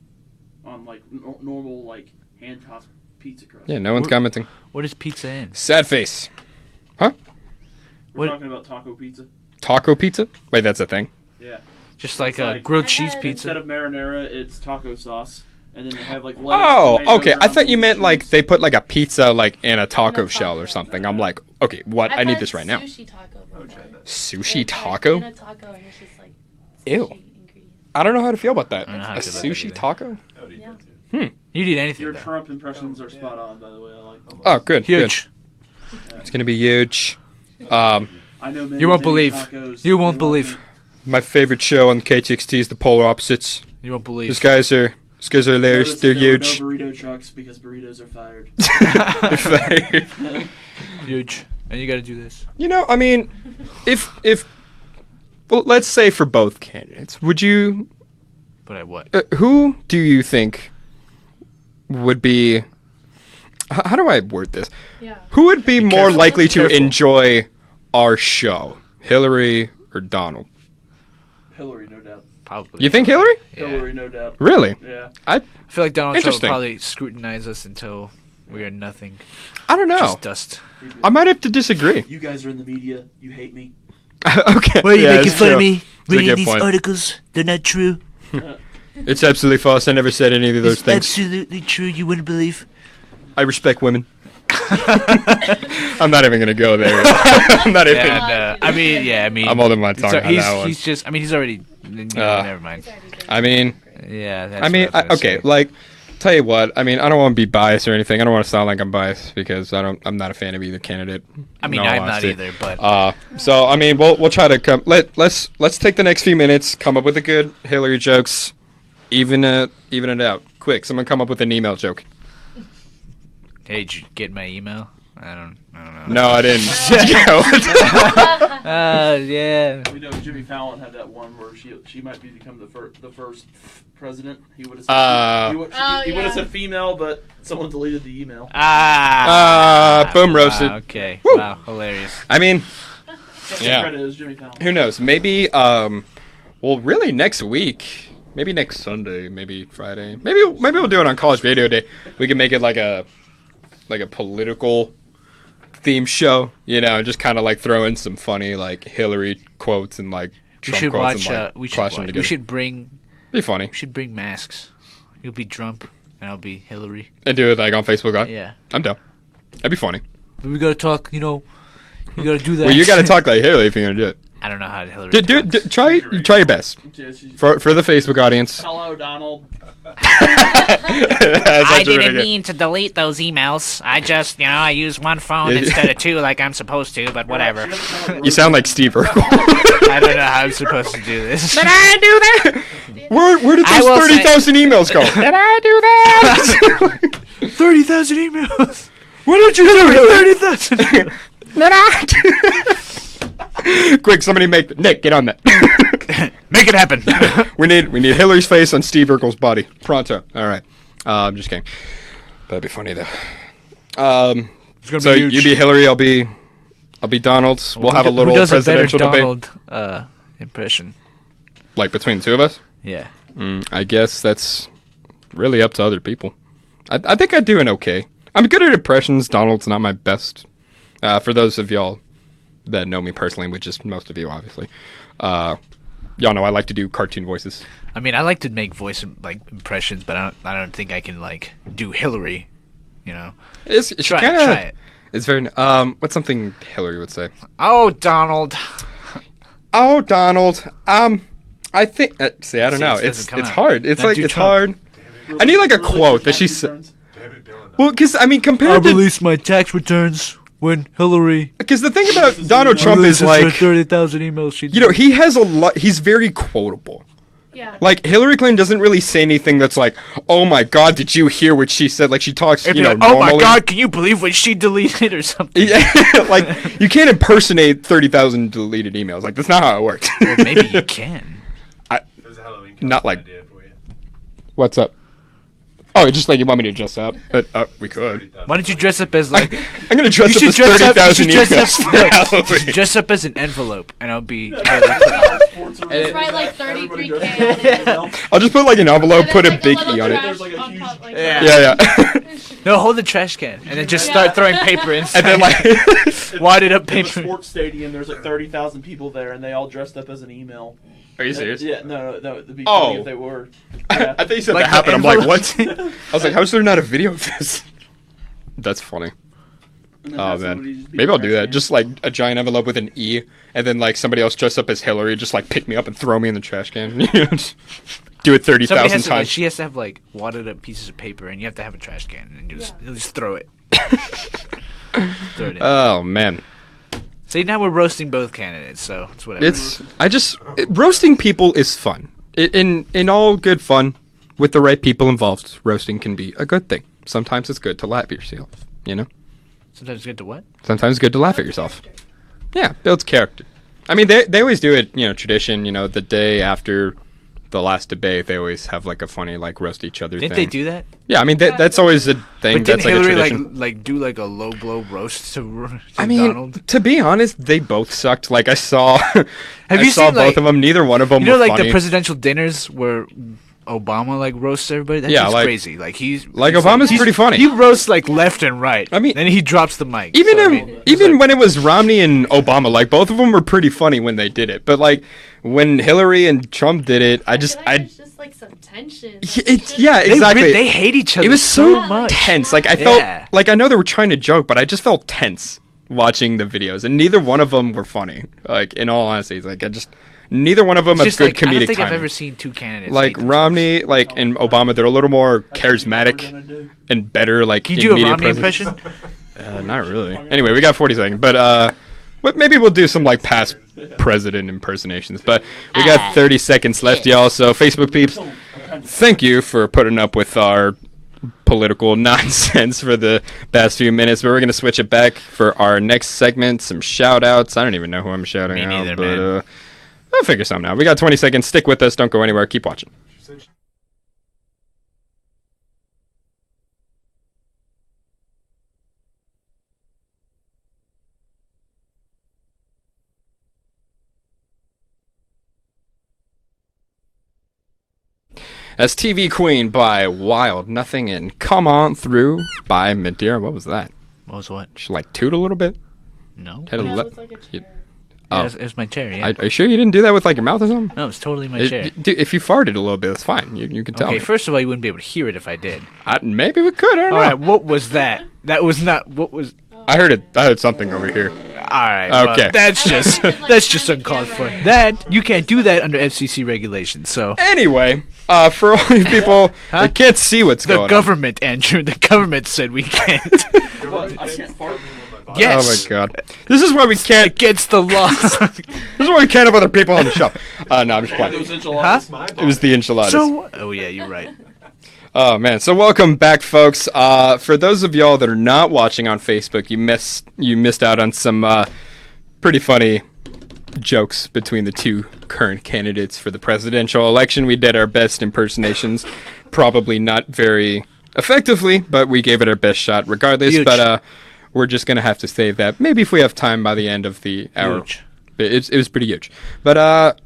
on like normal like hand tossed pizza crust. yeah. No one's commenting. What is pizza in? Sad face. We're what- talking about taco pizza. Taco pizza? Wait, that's a thing. Yeah. Just like It's a like- grilled cheese Instead pizza. of marinara, it's taco sauce, and then they have like lettuce. Oh, tomato, okay. I ground thought you beef, meant like cheese. they put like a pizza like in a taco In a shell or taco. something. I'm like, okay, what? I need this right now. Sushi taco. Oh, before. tried that. Sushi It's like taco? in a taco, and it's just like Ew. sushi ingredients. I don't know how to feel about that. I don't know how A to feel about that sushi either. taco? I would eat Yeah. that too. You'd eat anything. Your though. Trump impressions are spot on, by the way. I like them. Oh, good. Huge. Good. It's gonna be huge. I know many, You won't many believe. tacos. You won't They love believe. me. My favorite show on KTXT is the Polar Opposites. You won't believe. These guys are hilarious. Notice They're there were huge. No burrito trucks because burritos are fired. Huge. And you got to do this. You know, I mean, if well, let's say for both candidates, would you? But at what? Who do you think would be? How do I word this? Yeah. Who would be more careful. likely to Careful. enjoy our show, Hillary or Donald? Hillary, no doubt. Probably. You think Hillary? Yeah. Hillary, no doubt. Really? Yeah. I I feel like Donald Trump will Interesting. probably scrutinize us until we are nothing. don't know. Just dust. I might have to disagree. You guys are in the media. You hate me. Okay. Why are you yeah, making it's fun true. of me? It's a Reading good these point. articles, they're not true. It's absolutely false. I never said any of those It's things. absolutely true. You wouldn't believe. I respect women. I'm not even gonna go there. I'm not even. Yeah, I mean, I'm holding my tongue so on he's, that one. he's just. I mean, he's already. Never mind. It's already good. I mean, Yeah. That's I mean, what I was gonna okay, say. like, tell you what. I mean, I don't want to be biased or anything. I don't want to sound like I'm biased because I'm not a fan of either candidate. I mean, in all I'm not honesty. either, but So I mean, we'll try to come. Let's take the next few minutes, come up with a good Hillary jokes, even it out. Quick, someone come up with an email joke. hey, did you get my email? I don't know. No, I didn't. Yeah. We know Jimmy Fallon had that one where she might become the first president. He would have said he would Oh, he would have yeah. said female, but someone deleted the email. Boom, roasted. Okay. Woo. Wow, hilarious. I mean, The yeah. credit is Jimmy Fallon. Who knows? Maybe well, really next week. Maybe next Sunday. Maybe Friday. Maybe we'll do it on College Radio Day. We can make it like a political theme show. You know, just kind of like throw in some funny like Hillary quotes and like We Trump should quotes watch. and like We should clash them watch. We together. should bring. Be funny We should bring masks. You'll be Trump, and I'll be Hillary. and do it like on Facebook Live. Yeah. I'm down. That'd be funny. But we gotta talk. You know, you gotta do that. Well, you got to talk like Hillary if you're gonna do it. I don't know how Hillary. Try your best for the Facebook audience. Hello, Donald. I didn't mean to delete those emails. I just, I use one phone Yeah. instead of two like I'm supposed to, but whatever. You sound like Steve Urkel. I don't know how I'm supposed to do this. Did I do that? Where did I those will say- 30,000 emails go? Did I do that? 30,000 emails. What did you do? 30,000. Did I do Quick, somebody make Nick get on that. Make it happen. we need Hillary's face on Steve Urkel's body. Pronto. All right. I'm just kidding. That'd be funny though. It's gonna So be huge. you be Hillary, I'll be Donald. We'll have a little Who does presidential a better debate, Donald impression? like between the two of us. Yeah. I guess that's really up to other people. I think I do an okay. I'm good at impressions. Donald's not my best. For those of y'all that know me personally, which is most of you, obviously, y'all know I like to do cartoon voices. I mean, I like to make voice impressions, but I don't think I can do Hillary. It's Try kinda, it. It's very. What's something Hillary would say? Oh, Donald. Oh, Donald. I think. See, I don't See, know. it doesn't come It's out. hard. It's Not like do it's Trump. hard. I need like a quote that she said. Damn it, Dylan. Well, because I mean, I compared to released my tax returns when Hillary because the thing about Donald Trump is releases her like 30,000 emails. he has a lot. He's very quotable. Yeah. Like Hillary Clinton doesn't really say anything that's like, "Oh my God, did you hear what she said?" Like she talks, It'd you be know, like, oh my normally. God, can you believe what she deleted or something? Yeah, like you can't impersonate 30,000 deleted emails. Like that's not how it works. Well, maybe you can. There's a Halloween Not like- idea for you. What's up? Oh, just like you want me to dress up? But we could. Why don't you dress up as like? I'm gonna dress up as 30,000 emails for Halloween. Dress up as an envelope, and I'll be. Just write like 33K. I'll just put like an envelope, put a Like big little E on it. trash There's like a on huge- top, like Yeah. Yeah. No, hold the trash can, and then just start throwing paper inside. And then like, wadded up In the paper. sports stadium, there's like 30,000 people there, and they all dressed up as an email. are you serious? Yeah, no, it'd be Oh. funny if they were. I Yeah. thought you said Like that happened. I'm like, envelopes. what? I was like, how's there not a video of this? That's funny. And then Oh have somebody man, just be maybe I'll do trash that. can. Just like a giant envelope with an E, and then like somebody else dressed up as Hillary, just like pick me up and throw me in the trash can. Just do it 30,000 Somebody times. has to, like, she has to have like wadded up pieces of paper, and you have to have a trash can, and you'll just throw it. Throw it in. Oh man, See, now we're roasting both candidates, so it's whatever. roasting people is fun. In all good fun, with the right people involved, roasting can be a good thing. Sometimes it's good to laugh at yourself. You know, Sometimes it's good to what? sometimes it's good to laugh at yourself. Yeah, builds character. I mean, they always do it. You know, tradition. You know, the day after the last debate, they always have like a funny like roast each other Didn't thing. they do that? Yeah, I mean that's always a thing. But didn't That's like a Hillary tradition. like do like a low blow roast to I mean, Donald? to be honest, they both sucked. Like I saw, Have I you saw seen, both like- of them. Neither one of them You know, were like funny. the presidential dinners where Obama like roasts everybody. That's Yeah, just like- crazy. Like he's Obama's he's- pretty funny. He roasts like left and right. I mean- then he drops the mic. Even So, I if- mean, even when it was Romney and Obama, like both of them were pretty funny when they did it. But like when Hillary and Trump did it, I just There's just like some tension. yeah, they, exactly. they hate each other. It was so much. tense. Like I Yeah. felt like I know they were trying to joke, but I just felt tense watching the videos, and neither one of them were funny. Like in all honesty, it's like neither one of them It's have just good like, I comedic don't think I've timing. ever seen two candidates. Like hate Romney, like and Obama, they're a little more charismatic That's what we're gonna do. and better. Like Can you do a media Romney presence. impression? Not really. Anyway, we got 40 seconds, but maybe we'll do some like past president impersonations. But we got 30 seconds left, y'all. So Facebook peeps, thank you for putting up with our political nonsense for the past few minutes. But we're gonna switch it back for our next segment. Some shout outs. I don't even know who I'm shouting Me out, neither, but man. I'll figure something out. We got 20 seconds. Stick with us. Don't go anywhere. Keep watching. That's TV Queen by Wild Nothing and Come On Through by Madeira. What was that? What was what? She like toot a little bit? No. Had a Yeah, le- it looks like a chair. Oh. It was my chair. Yeah. Are you sure you didn't do that with like your mouth or something? No, it's totally my chair. Dude, if you farted a little bit, that's fine. You can tell Okay, me. first of all, you wouldn't be able to hear it if I did. Maybe we could. I don't All know. right, what was that? That was not. What was? I heard it. I heard something over here. All right. well, Okay. that's I just thought it was, like, that's just trying to uncalled get for. right. That you can't do that under FCC regulations. So Anyway, for all you people that can't see what's the going government, Andrew, the government said we can't. But I can't fart. on. Yes. Oh my god. This is why we can't. Against the law. This is why we can't have other people on the show. No, I'm just It playing. was enchiladas. It was the enchiladas. so, oh yeah, you're right. Oh man, so welcome back, folks. For those of y'all that are not watching on Facebook, you missed out on some pretty funny jokes between the two current candidates for the presidential election. We did our best impersonations, probably not very effectively, but we gave it our best shot regardless. Huge. But we're just gonna have to save that. Maybe if we have time by the end of the hour. Huge. But it was pretty huge. But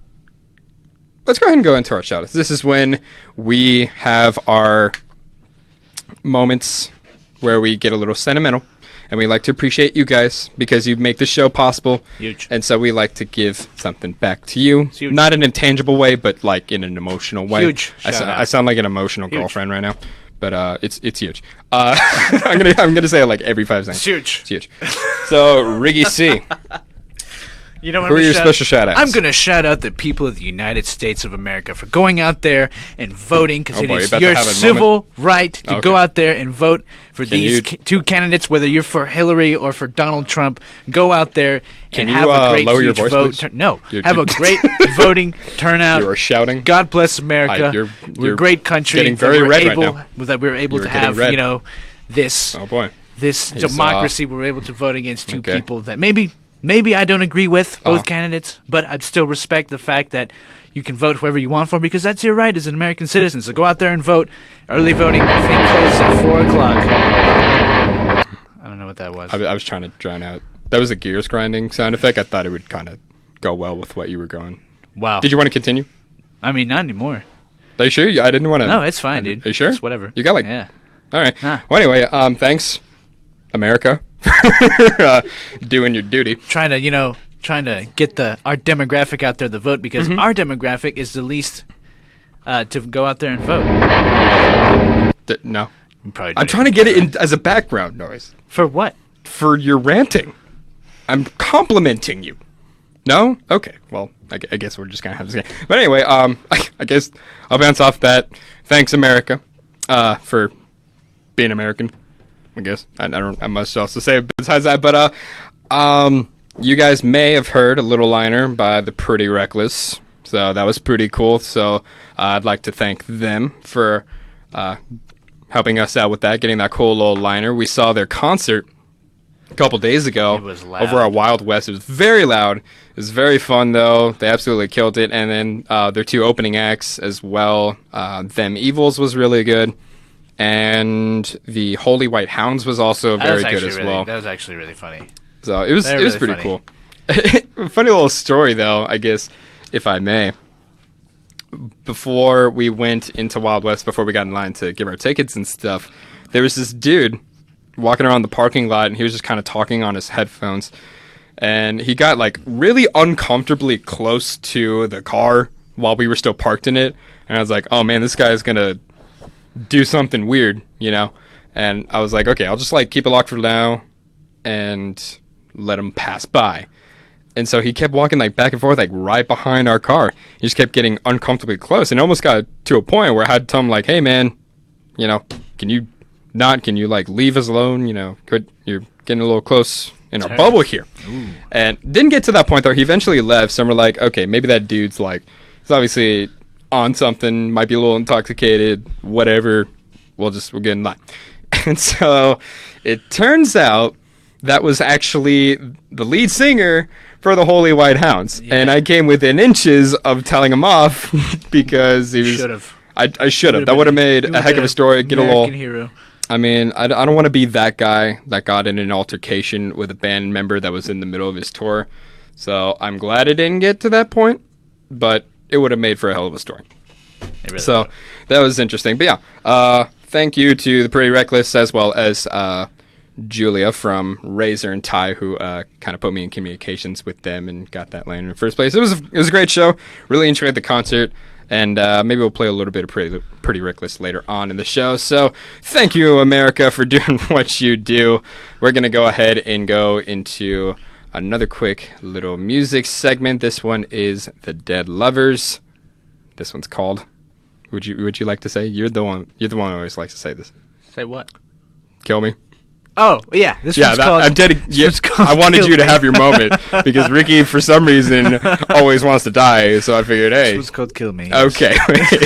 let's go ahead and go into our shoutouts. This is when we have our moments where we get a little sentimental, and we like to appreciate you guys because you make the show possible. Huge. And so we like to give something back to you, Huge. not in an intangible way, but like in an emotional way. Huge. I Shout out. I sound like an emotional Huge. girlfriend right now, but it's huge. I'm gonna say it like every 5 seconds. It's huge. It's huge. So Riggy C. You know what? Who are your special shout-outs? I'm gonna shout out the people of the United States of America for going out there and voting because Oh it boy, is you're about to your have a civil right to Okay. go out there and vote for Can these you- two candidates, whether you're for Hillary or for Donald Trump. Go out there Can and you, have a great lower your huge voice, vote. please? No, You're- have a great voting turnout. You are shouting. God bless America. You're we're a great country. getting that very we're red right able, now. that we're able You to are getting have, red. you know, this Oh boy. this He's, democracy. We're able to vote against two okay. people that maybe maybe I don't agree with both candidates, but I'd still respect the fact that you can vote whoever you want for because that's your right as an American citizen. So go out there and vote. Early voting, I think, closes at 4 o'clock. I don't know what that was. I was trying to drown out. That was a gears grinding sound effect. I thought it would kind of go well with what you were going. Wow. Did you want to continue? I mean, not anymore. Are you sure? I didn't want to. No, it's fine, dude. Are you sure? It's whatever. You got Yeah. All right. Ah. Well, anyway, thanks, America, for doing your duty. Trying to get our demographic out there to vote because our demographic is the least to go out there and vote. No. Probably I'm trying to get it in as a background noise. For what? For your ranting. I'm complimenting you. No? Okay. Well, I guess we're just gonna have this game. But anyway, I guess I'll bounce off that. Thanks, America, for being American. I guess I don't have much else to say besides that. But you guys may have heard a little liner by the Pretty Reckless, so that was pretty cool. So I'd like to thank them for helping us out with that, getting that cool little liner. We saw their concert a couple days ago over at Wild West. It was very loud. It was very fun, though. They absolutely killed it. And then their 2 opening acts as well. Them Evils was really good. And the Holy White Hounds was also very good as well. That was actually really funny. So it was pretty cool. Funny little story, though, I guess, if I may. Before we went into Wild West, before we got in line to give our tickets and stuff, there was this dude walking around the parking lot, and he was just kind of talking on his headphones. And he got, like, really uncomfortably close to the car while we were still parked in it. And I was like, oh, man, this guy's going to do something weird, you know? And I was like, okay, I'll just, like, keep it locked for now and let him pass by. And so he kept walking, like, back and forth, like, right behind our car. He just kept getting uncomfortably close. And it almost got to a point where I had to tell him, like, hey, man, you know, can you, like, leave us alone? You know, you're getting a little close in our bubble here. Ooh. And didn't get to that point, though. He eventually left. So we're like, okay, maybe that dude's, like, he's obviously on something, might be a little intoxicated, whatever. We'll get in line. And so it turns out that was actually the lead singer for the Holy White Hounds. Yeah. And I came within inches of telling him off because he was... Should've. I should have. That would have made a heck of a story. Get American a little... hero. I mean, I don't want to be that guy that got in an altercation with a band member that was in the middle of his tour. So I'm glad it didn't get to that point, but it would have made for a hell of a story. Really so that was interesting. But yeah, thank you to the Pretty Reckless as well as Julia from Razor and Ty, who kind of put me in communications with them and got that land in the first place. It was a great show. Really enjoyed the concert. And maybe we'll play a little bit of Pretty Reckless later on in the show. So thank you, America, for doing what you do. We're going to go ahead and go into another quick little music segment. This one is The Dead Lovers. This one's called... Would you like to say? You're the one who always likes to say this. Say what? Kill Me. Oh, yeah. This one's called... I wanted you to have your moment because Ricky, for some reason, always wants to die. So I figured, hey. This one's called Kill Me. Okay.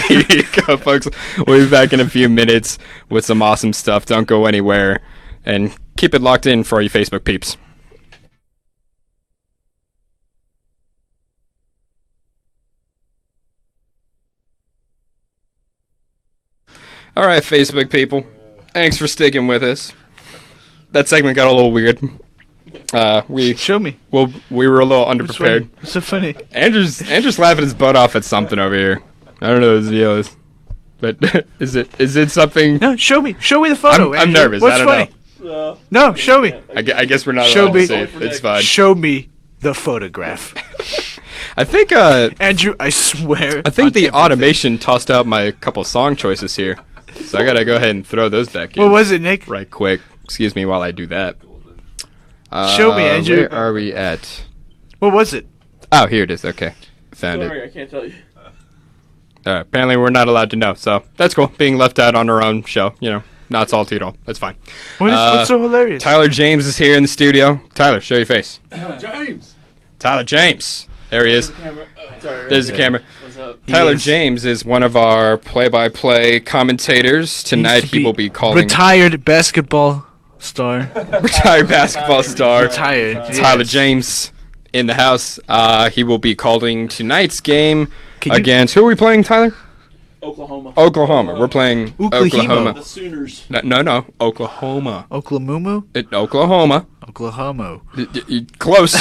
Here you go, folks. We'll be back in a few minutes with some awesome stuff. Don't go anywhere. And keep it locked in for all you Facebook peeps. All right, Facebook people. Thanks for sticking with us. That segment got a little weird. Show me. Well, we were a little underprepared. What's so funny? Andrew's laughing his butt off at something over here. I don't know what the deal is, but is it something? No, show me the photo. I'm nervous. What's I don't funny? know. No, show me. I guess we're not allowed to say it. It's fine. Show me the photograph. I think Andrew, I swear. I think the automation tossed out my couple song choices here, so I gotta go ahead and throw those back in. What was it, Nick? Right quick. Excuse me while I do that. Show me, Andrew. Where are we at? What was it? Oh, here it is. Okay. Found Sorry, it. I can't tell you. Apparently we're not allowed to know, so that's cool. Being left out on our own show, not salty at all. That's fine. What's so hilarious? Tyler James is here in the studio. Tyler, show your face. James! Tyler James. There he is. There's the camera. What's up? Tyler James is one of our play-by-play commentators. Tonight he will be calling... Retired basketball star. Retired basketball star. Retired. Tyler James. in the house. He will be calling tonight's game against... Who are we playing, Tyler? Oklahoma. We're playing Oklahoma. Oklahoma. The Sooners. No. Oklahoma. Oklamumu? Oklahoma. Oklahoma. Close.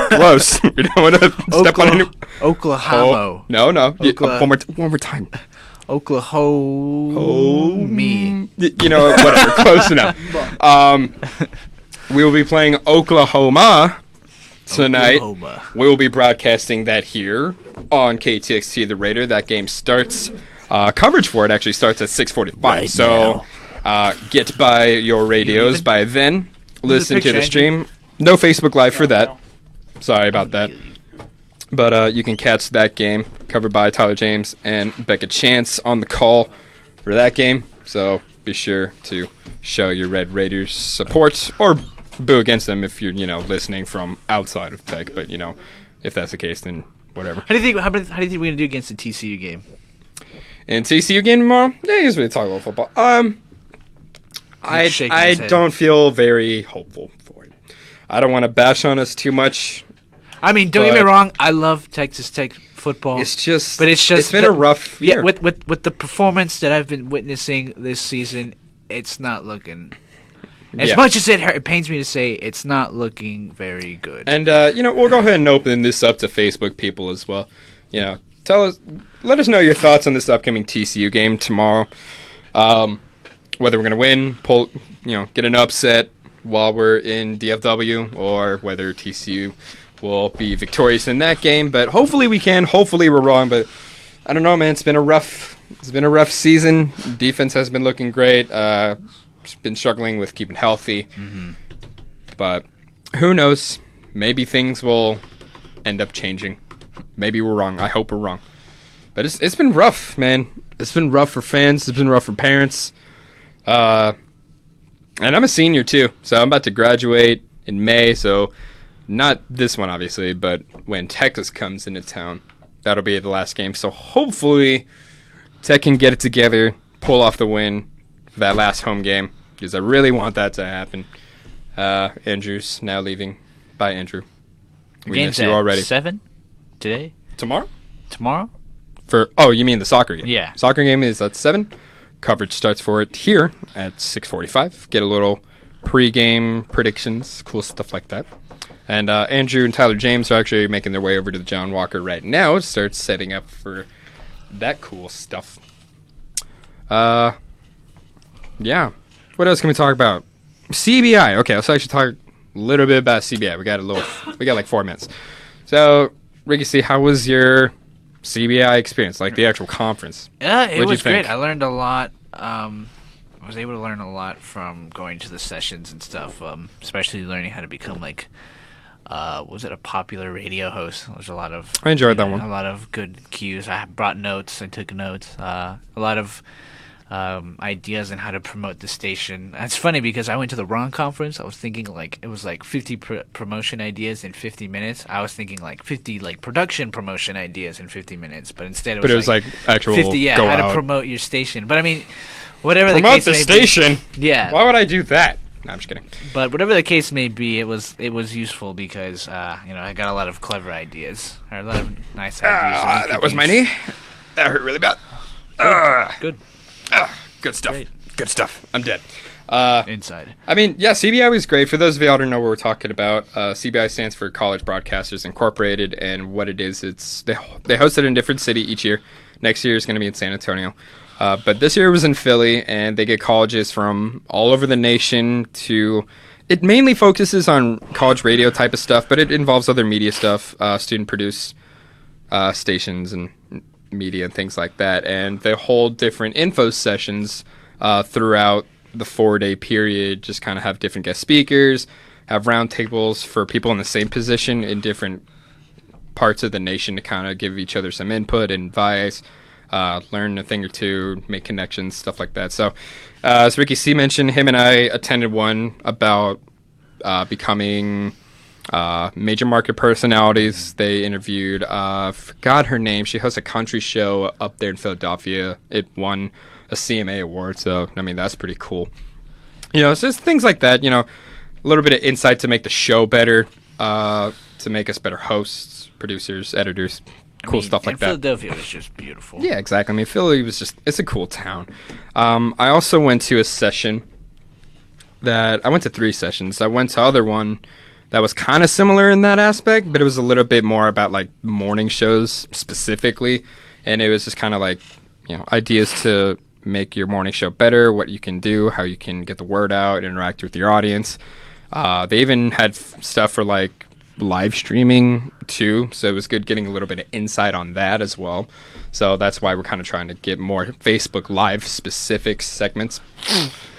Close. We don't want to step on any... Oklahoma. No. One more time. Oklahoma. Me. You know, whatever. Close enough. We will be playing Oklahoma tonight. Oklahoma. We will be broadcasting that here on KTXT The Raider. That game starts... coverage for it actually starts at 6:45. Right so get by your radios by then. Listen to the stream. No Facebook Live for that. Sorry about that. But you can catch that game covered by Tyler James and Becca Chance on the call for that game. So be sure to show your Red Raiders support or boo against them if you're, listening from outside of Tech. But, if that's the case, then whatever. How do you think we're going to do against the TCU game? And TCU game tomorrow? Yeah, he's going to talk about football. I don't feel very hopeful for it. I don't want to bash on us too much. I mean, don't get me wrong. I love Texas Tech football. It's been a rough year. Yeah, with the performance that I've been witnessing this season, it's not looking. As much as it pains me to say, it's not looking very good. And we'll go ahead and open this up to Facebook people as well. Let us know your thoughts on this upcoming TCU game tomorrow. Whether we're gonna win, get an upset while we're in DFW, or whether TCU will be victorious in that game. But hopefully we can. Hopefully we're wrong. But I don't know, man. It's been a rough season. Defense has been looking great. Been struggling with keeping healthy. Mm-hmm. But who knows? Maybe things will end up changing. Maybe we're wrong. I hope we're wrong. But it's been rough, man. It's been rough for fans. It's been rough for parents. And I'm a senior, too. So I'm about to graduate in May. So not this one, obviously, but when Texas comes into town, that'll be the last game. So hopefully Tech can get it together, pull off the win for that last home game, because I really want that to happen. Andrew's now leaving. Bye, Andrew. We miss you already. 7 today? Tomorrow? You mean the soccer game? Yeah. Soccer game is at 7. Coverage starts for it here at 6:45. Get a little pre-game predictions, cool stuff like that. And Andrew and Tyler James are actually making their way over to the John Walker right now to start setting up for that cool stuff. Yeah. What else can we talk about? CBI. Okay, let's actually talk a little bit about CBI. We got like 4 minutes. So, Ricky C, how was your CBI experience, like the actual conference? Yeah, it was great. I learned a lot. I was able to learn a lot from going to the sessions and stuff, especially learning how to become was it a popular radio host? There's a lot of... I enjoyed that one. A lot of good cues. I brought notes. I took notes. A lot of ideas on how to promote the station. It's funny because I went to the wrong conference. I was thinking it was 50 promotion ideas in 50 minutes. I was thinking 50 production promotion ideas in 50 minutes, but instead it was actual 50. Yeah, how to promote your station. But I mean, whatever the case may be. Promote the station. Yeah. Why would I do that? No, I'm just kidding. But whatever the case may be, it was useful because I got a lot of clever ideas, or a lot of nice ideas. That was my knee. That hurt really bad. Good. Good stuff. Great. Good stuff. I'm dead. Inside. I mean, yeah, CBI was great. For those of you who don't know what we're talking about, CBI stands for College Broadcasters Incorporated, and what it is, they host it in a different city each year. Next year is going to be in San Antonio. But this year it was in Philly, and they get colleges from all over the nation to... It mainly focuses on college radio type of stuff, but it involves other media stuff, student-produced stations and media and things like that. And they hold different info sessions throughout the 4-day period, just kind of have different guest speakers, have roundtables for people in the same position in different parts of the nation to kind of give each other some input and advice, learn a thing or two, make connections, stuff like that. So as Ricky C mentioned, him and I attended one about becoming major market personalities. They interviewed, forgot her name. She hosts a country show up there in Philadelphia. It won a CMA award, so I mean that's pretty cool. It's just things like that. A little bit of insight to make the show better. to make us better hosts, producers, editors, cool stuff like that. Philadelphia was just beautiful. Yeah, exactly. I mean, Philly was it's a cool town. I also went to a session I went to 3 sessions. I went to other one that was kind of similar in that aspect, but it was a little bit more about like morning shows specifically. And it was just kind of like, ideas to make your morning show better, what you can do, how you can get the word out, interact with your audience. They even had stuff for like live streaming too, so it was good getting a little bit of insight on that as well. So that's why we're kind of trying to get more Facebook Live specific segments.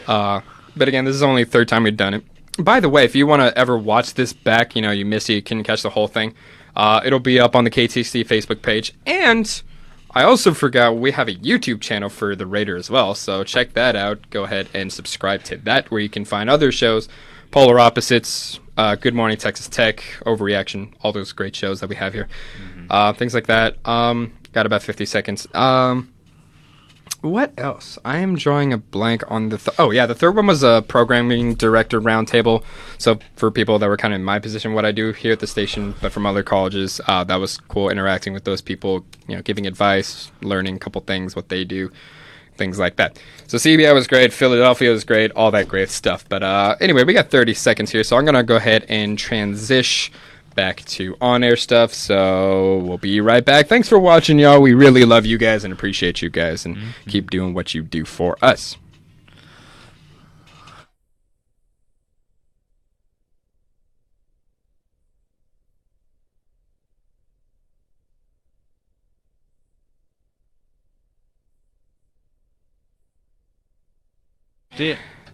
But again, this is only the 3rd time we've done it. By the way, if you want to ever watch this back, you missed it, you couldn't catch the whole thing, it'll be up on the KTXT Facebook page. And I also forgot we have a YouTube channel for the Raider as well, so check that out. Go ahead and subscribe to that, where you can find other shows, Polar Opposites, Good Morning Texas Tech, Overreaction, all those great shows that we have here. Things like that. Got about 50 seconds. What else? I am drawing a blank on the... the 3rd one was a programming director roundtable. So for people that were kind of in my position, what I do here at the station, but from other colleges, that was cool interacting with those people, giving advice, learning a couple things, what they do, things like that. So CBI was great, Philadelphia was great, all that great stuff. But anyway, we got 30 seconds here, so I'm going to go ahead and transition back to on-air stuff, so we'll be right back. Thanks for watching, y'all. We really love you guys and appreciate you guys, and keep doing what you do for us.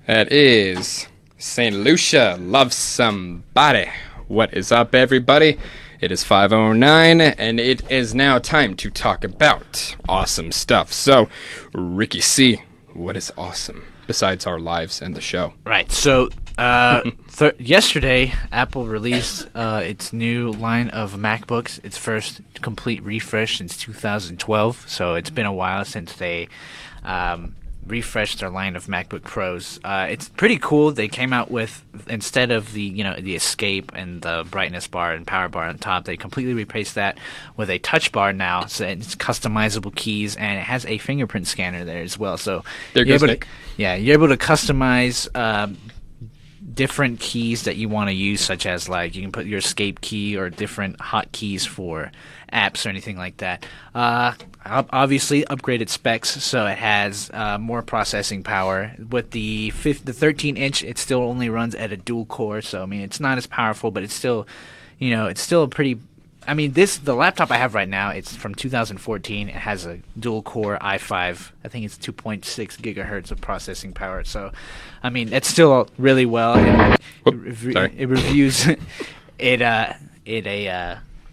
That is St. Lucia, Love Somebody. What is up, everybody? It is 5:09, and it is now time to talk about awesome stuff. So, Ricky C., what is awesome besides our lives and the show? Right. So, yesterday, Apple released its new line of MacBooks, its first complete refresh since 2012. So, it's been a while since they refreshed their line of MacBook Pros. It's pretty cool. They came out with, instead of the the escape and the brightness bar and power bar on top, they completely replaced that with a touch bar now. So it's customizable keys, and it has a fingerprint scanner there as well. So you're able to customize different keys that you want to use, such as like you can put your escape key or different hotkeys for apps or anything like that. Obviously upgraded specs, so it has more processing power. With the 13-inch, it still only runs at a dual core, so I mean it's not as powerful, but it's still, it's still a pretty. I mean, the laptop I have right now, it's from 2014. It has a dual core i5. I think it's 2.6 gigahertz of processing power. So, I mean, it's still really well. It reviews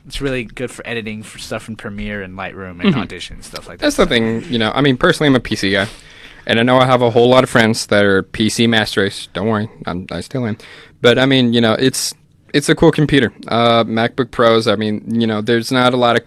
it's really good for editing for stuff in Premiere and Lightroom and Audition, stuff like that. That's the thing, I mean, personally, I'm a PC guy, and I know I have a whole lot of friends that are PC master race. Don't worry, I still am. But I mean, it's a cool computer. MacBook Pros, I mean, there's not a lot of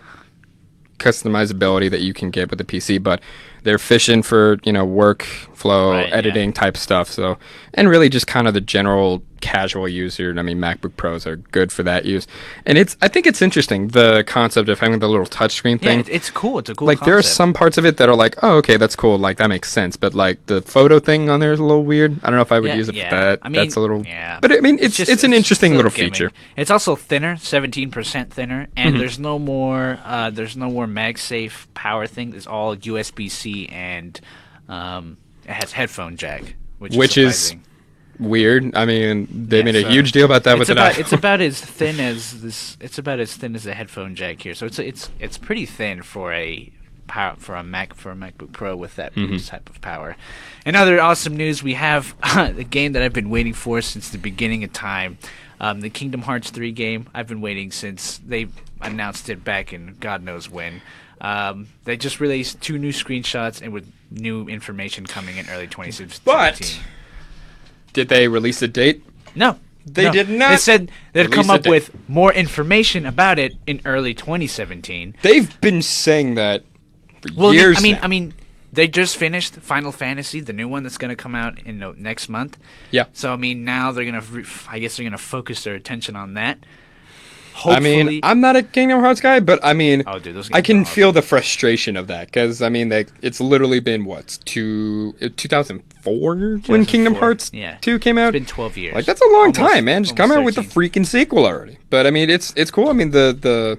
customizability that you can get with a PC, but they're efficient for, workflow, editing type stuff. So, and really just kind of the general casual user. I mean, MacBook Pros are good for that use. And I think it's interesting, the concept of having the little touchscreen thing. Yeah, it's cool. It's a cool concept. There are some parts of it that are like, oh, okay, that's cool. Like, that makes sense. But, like, the photo thing on there is a little weird. I don't know if I would use it for that. I mean, that's a little... Yeah. But, I mean, it's an interesting little feature. It's also thinner, 17% thinner. And there's no more MagSafe power thing. It's all USB-C, and it has headphone jack, which is weird. I mean, they made a huge deal about that with the iPhone. It's about as thin as this. It's about as thin as a headphone jack here. So it's pretty thin for a MacBook Pro with that type of power. And other awesome news, we have the game that I've been waiting for since the beginning of time. The Kingdom Hearts 3 game. I've been waiting since they announced it back in God knows when. They just released 2 new screenshots and with new information coming in early 2017. But did they release a date? No. They did not. They said they'd come up with more information about it in early 2017. They've been saying that for years now. I mean, they just finished Final Fantasy, the new one that's going to come out in next month. Yeah. So I mean, now they're going to, I guess they're going to focus their attention on that. Hopefully, I mean, I'm not a Kingdom Hearts guy, but I mean, oh, dude, those I games can are feel the frustration of that because I mean, it's literally been 2004 when Kingdom 2004, Hearts yeah. 2 came out. It's been 12 years. Like that's a long Almost- time, man. Just come out with the 13. freaking sequel already. But I mean, it's cool. I mean, the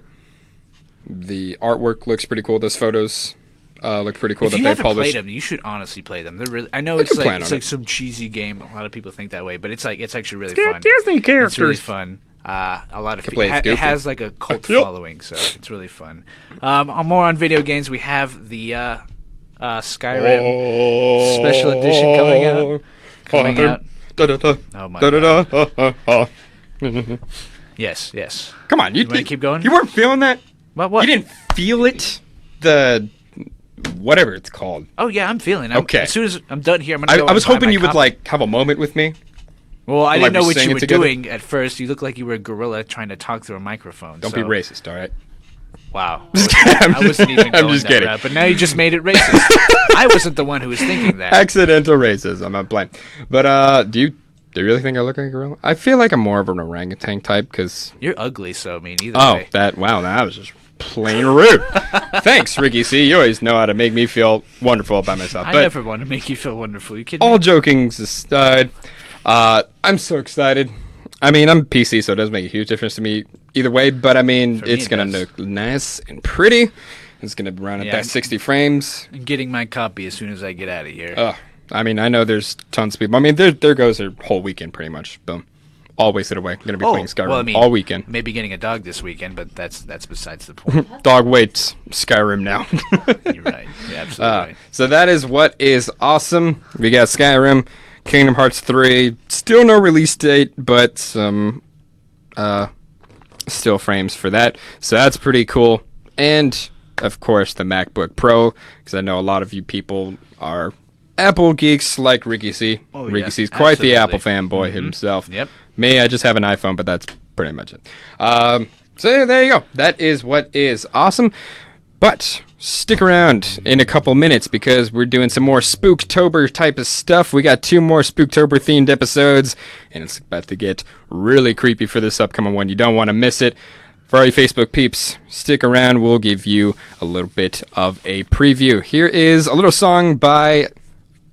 artwork looks pretty cool. Those photos look pretty cool If that you they haven't published. played them, you should honestly play them. They're really. I know I it's can plan like it's on like it. some cheesy game. A lot of people think that way, but it's actually really fun. Disney It's really characters. fun. A lot of Can people. play as It Goofy. has like a cult Yep. following, so it's really fun. More on video games. We have the Skyrim special edition coming out. Oh my god. Yes. Come on, you wanna keep going? You weren't feeling that. What? You didn't feel it. The whatever it's called. Oh yeah, I'm feeling. Okay. As soon as I'm done here, I'm gonna. I go was and buy hoping my you would copy. like have a moment with me. Well, I like didn't know we what sang you it were together? doing at first. You looked like you were a gorilla trying to talk through a microphone. Don't be racist, all right? Wow. I'm I wasn't even I'm going just that kidding. route, but now you just made it racist. I wasn't the one who was thinking that. Accidental racism. I'm playing. But do you really think I look like a gorilla? I feel like I'm more of an orangutan type because. You're ugly, so I mean, either Oh, way. that was just plain rude. Thanks, Ricky C. You always know how to make me feel wonderful about myself. I But never want to make you feel wonderful. You kidding all me? joking aside, I'm so excited. I mean, I'm PC, so it doesn't make a huge difference to me either way. But I mean, For me, it's it gonna does. look nice and pretty. It's gonna run at Yeah, that 60 frames. I'm getting my copy as soon as I get out of here. I mean, I know there's tons of people. I mean, there goes their whole weekend pretty much. Boom. All wasted away. I'm gonna be playing Skyrim well, I mean, all weekend. Maybe getting a dog this weekend, but that's besides the point. Dog waits Skyrim now. You're right. You're absolutely right. So that is what is awesome. We got Skyrim, Kingdom Hearts 3. Still no release date, but some still frames for that. So that's pretty cool. And of course the MacBook Pro, because I know a lot of you people are Apple geeks like Ricky C. Oh, Ricky yeah, C's quite the absolutely. Apple fanboy himself. Yep. Me, I just have an iPhone, but that's pretty much it. So there you go. That is what is awesome. But stick around in a couple minutes because we're doing some more Spooktober type of stuff. We got 2 more Spooktober themed episodes, and it's about to get really creepy for this upcoming one. You don't want to miss it. For all you Facebook peeps, stick around. We'll give you a little bit of a preview. Here is a little song by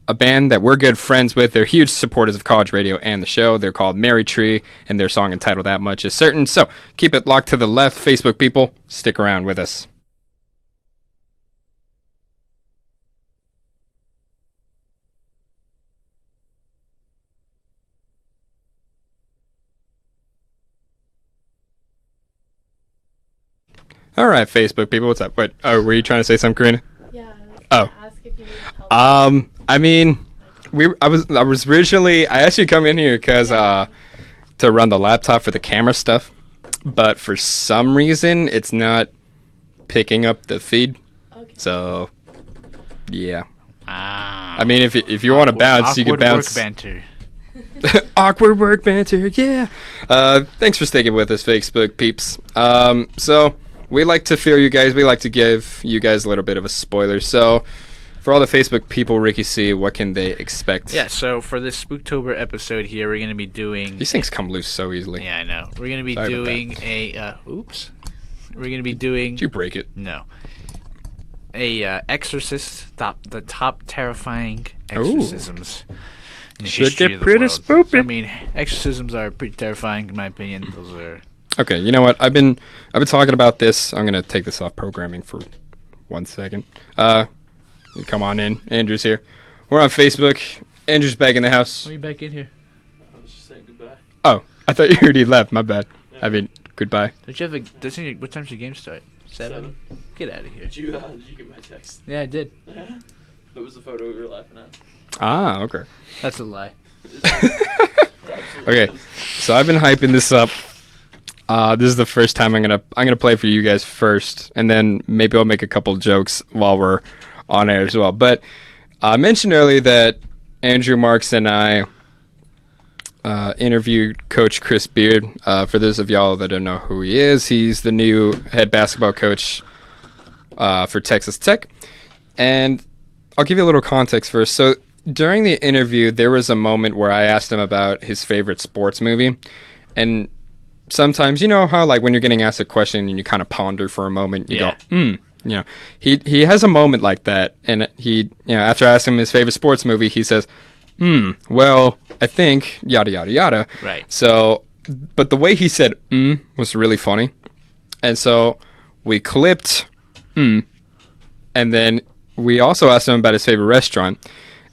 a band that we're good friends with. They're huge supporters of college radio and the show. They're called Mary Tree, and their song entitled That Much Is Certain. So keep it locked to the left, Facebook people. Stick around with us. All right, Facebook people, what's up? Wait, were you trying to say something, Karina? Yeah. I was Oh. gonna ask if you needed help. I mean, I was originally, I asked you to come in here because to run the laptop for the camera stuff, but for some reason it's not picking up the feed. Okay. So, yeah. Ah. I mean, if you want to bounce, you can Awkward bounce. work banter. Awkward work banter, yeah. Thanks for sticking with us, Facebook peeps. So we like to feel you guys. We like to give you guys a little bit of a spoiler. So for all the Facebook people, Ricky C, what can they expect? Yeah, so for this Spooktober episode here, we're going to be doing... These things come loose so easily. Yeah, I know. We're going to be Sorry about doing a... Oops. We're going to be doing... Did you break it? No. A Exorcist, the top terrifying exorcisms. in the Should history get of the pretty world. spooky. I mean, exorcisms are pretty terrifying in my opinion. Those are... Okay, you know what? I've been talking about this. I'm gonna take this off programming for 1 second. Come on in. Andrew's here. We're on Facebook. Andrew's back in the house. Why are you back in here? I was just saying goodbye. Oh, I thought you already left. My bad. I mean, goodbye. Don't you have a... what time's your game start? 7? Get out of here. Did you get my text? Yeah, I did. Yeah. That was the photo we were laughing at. Ah, okay. That's a lie. Okay, so I've been hyping this up. This is the first time I'm gonna play for you guys first, and then maybe I'll make a couple jokes while we're on air as well. But I mentioned earlier that Andrew Marks and I interviewed Coach Chris Beard. For those of y'all that don't know who he is, he's the new head basketball coach for Texas Tech. And I'll give you a little context first. So during the interview, there was a moment where I asked him about his favorite sports movie, and sometimes, you know how like when you're getting asked a question and you kind of ponder for a moment, you go, you know, he has a moment like that, and he, you know, after asking him his favorite sports movie, he says, well, I think yada yada yada. Right. So, but the way he said was really funny, and so we clipped and then we also asked him about his favorite restaurant,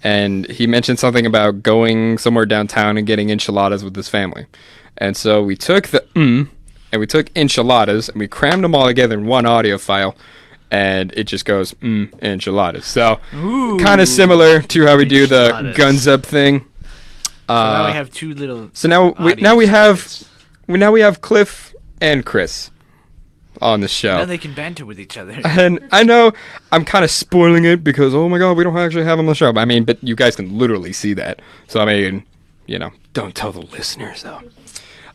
and he mentioned something about going somewhere downtown and getting enchiladas with his family. And so we took the and we took enchiladas and we crammed them all together in one audio file, and it just goes enchiladas. So kind of similar to how we do the guns up thing. So now we have two little. So now we have Cliff and Chris on the show. Now they can banter with each other. And I know I'm kind of spoiling it because, oh my god, we don't actually have them on the show. I mean, but you guys can literally see that. So, I mean, you know, don't tell the listeners, though.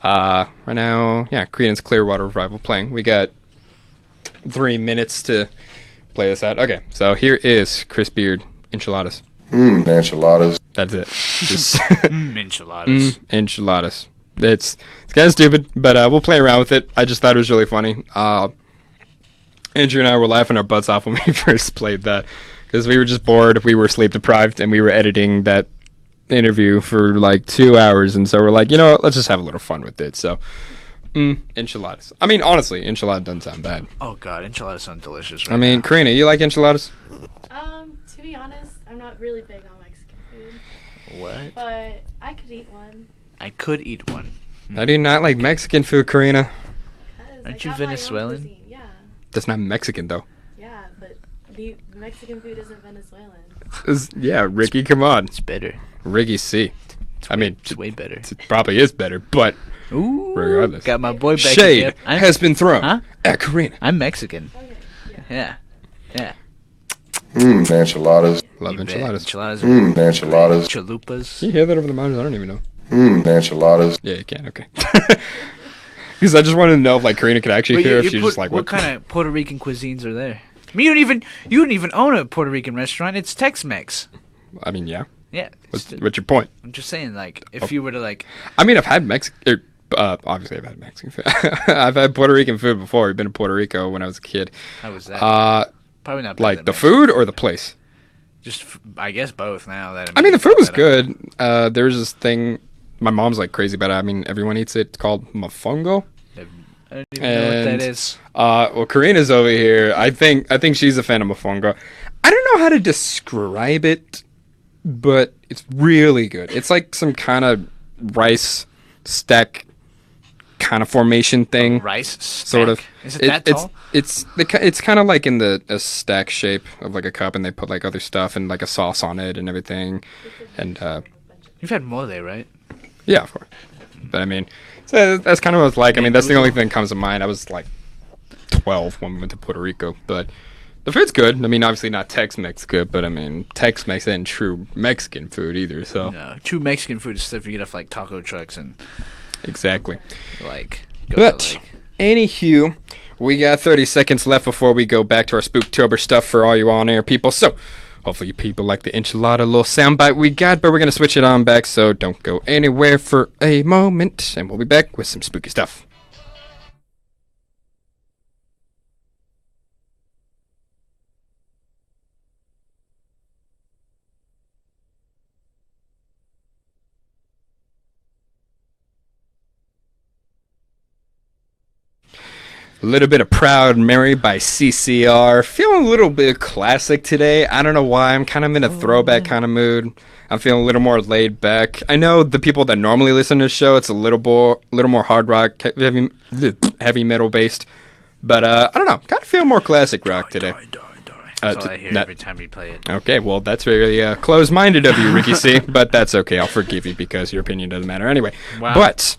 Right now, Creedence Clearwater Revival playing. We got 3 minutes to play this out. Okay, so here is Chris Beard, Enchiladas. Enchiladas. That's it. Just Enchiladas. enchiladas. It's kind of stupid, but we'll play around with it. I just thought it was really funny. Andrew and I were laughing our butts off when we first played that because we were just bored. We were sleep deprived, and we were editing that interview for like 2 hours, and so we're like, you know what, let's just have a little fun with it. So, enchiladas. I mean, honestly, enchilada doesn't sound bad. Oh god, enchiladas sound delicious. Right I mean, now. Karina, you like enchiladas? To be honest, I'm not really big on Mexican food. What? But I could eat one. I could eat one. I do not like Mexican food, Karina. Aren't you Venezuelan? Yeah. That's not Mexican, though. Yeah, but the Mexican food isn't Venezuelan. Yeah, Ricky, come on. It's better. Ricky C. It's way better. It probably is better, but Ooh, regardless. got my boy back. Shade has been thrown at Karina. I'm Mexican. Okay, Yeah. Enchiladas. Love You bet. enchiladas. Enchiladas. Enchiladas. Chalupas. Can you hear that over the monitors? I don't even know. Enchiladas. Yeah, you can. Okay. Because I just wanted to know if like Karina could actually hear if she's just like what kind of Puerto Rican cuisines are there? I mean, you don't even own a Puerto Rican restaurant. It's Tex-Mex. I mean, yeah. Yeah. What's your point? I'm just saying, like, if you were to like. I mean, I've had Mexican. Obviously, I've had Mexican food. I've had Puerto Rican food before. I've been to Puerto Rico when I was a kid. How was that? Probably not. Like the food or the place? Just, I guess both. Now that I mean, the food was good. There's this thing. My mom's like crazy about it. I mean, everyone eats it. It's called mofongo. I don't even know what that is. Well, Karina's over here. I think she's a fan of mofongo. I don't know how to describe it, but it's really good. It's like some kind of rice stack kind of formation thing. Rice stack? Sort of. Is it that tall? It's kind of like in a stack shape of like a cup, and they put like other stuff and like a sauce on it and everything. And You've had mole, right? yeah, of course. But I mean, so that's kind of what it's like. I mean, that's the only thing that comes to mind. I was like 12 when we went to Puerto Rico, but the food's good. I mean, obviously not Tex-Mex good, but I mean, Tex-Mex isn't true Mexican food either. So No, true Mexican food is stuff you get off like taco trucks and exactly. like. But anywho, we got 30 seconds left before we go back to our Spooktober stuff for all you on-air people. So hopefully you people like the enchilada little soundbite we got, but we're going to switch it on back, so don't go anywhere for a moment, and we'll be back with some spooky stuff. A little bit of Proud Mary by CCR. Feeling a little bit classic today. I don't know why. I'm kind of in a throwback kind of mood. I'm feeling a little more laid back. I know the people that normally listen to the show, it's a little more hard rock, heavy metal based. But I don't know. Kind of feel more classic rock today. That's all I hear every time you play it. Okay, well, that's very close-minded of you, Ricky C. But that's okay. I'll forgive you because your opinion doesn't matter anyway. Wow. But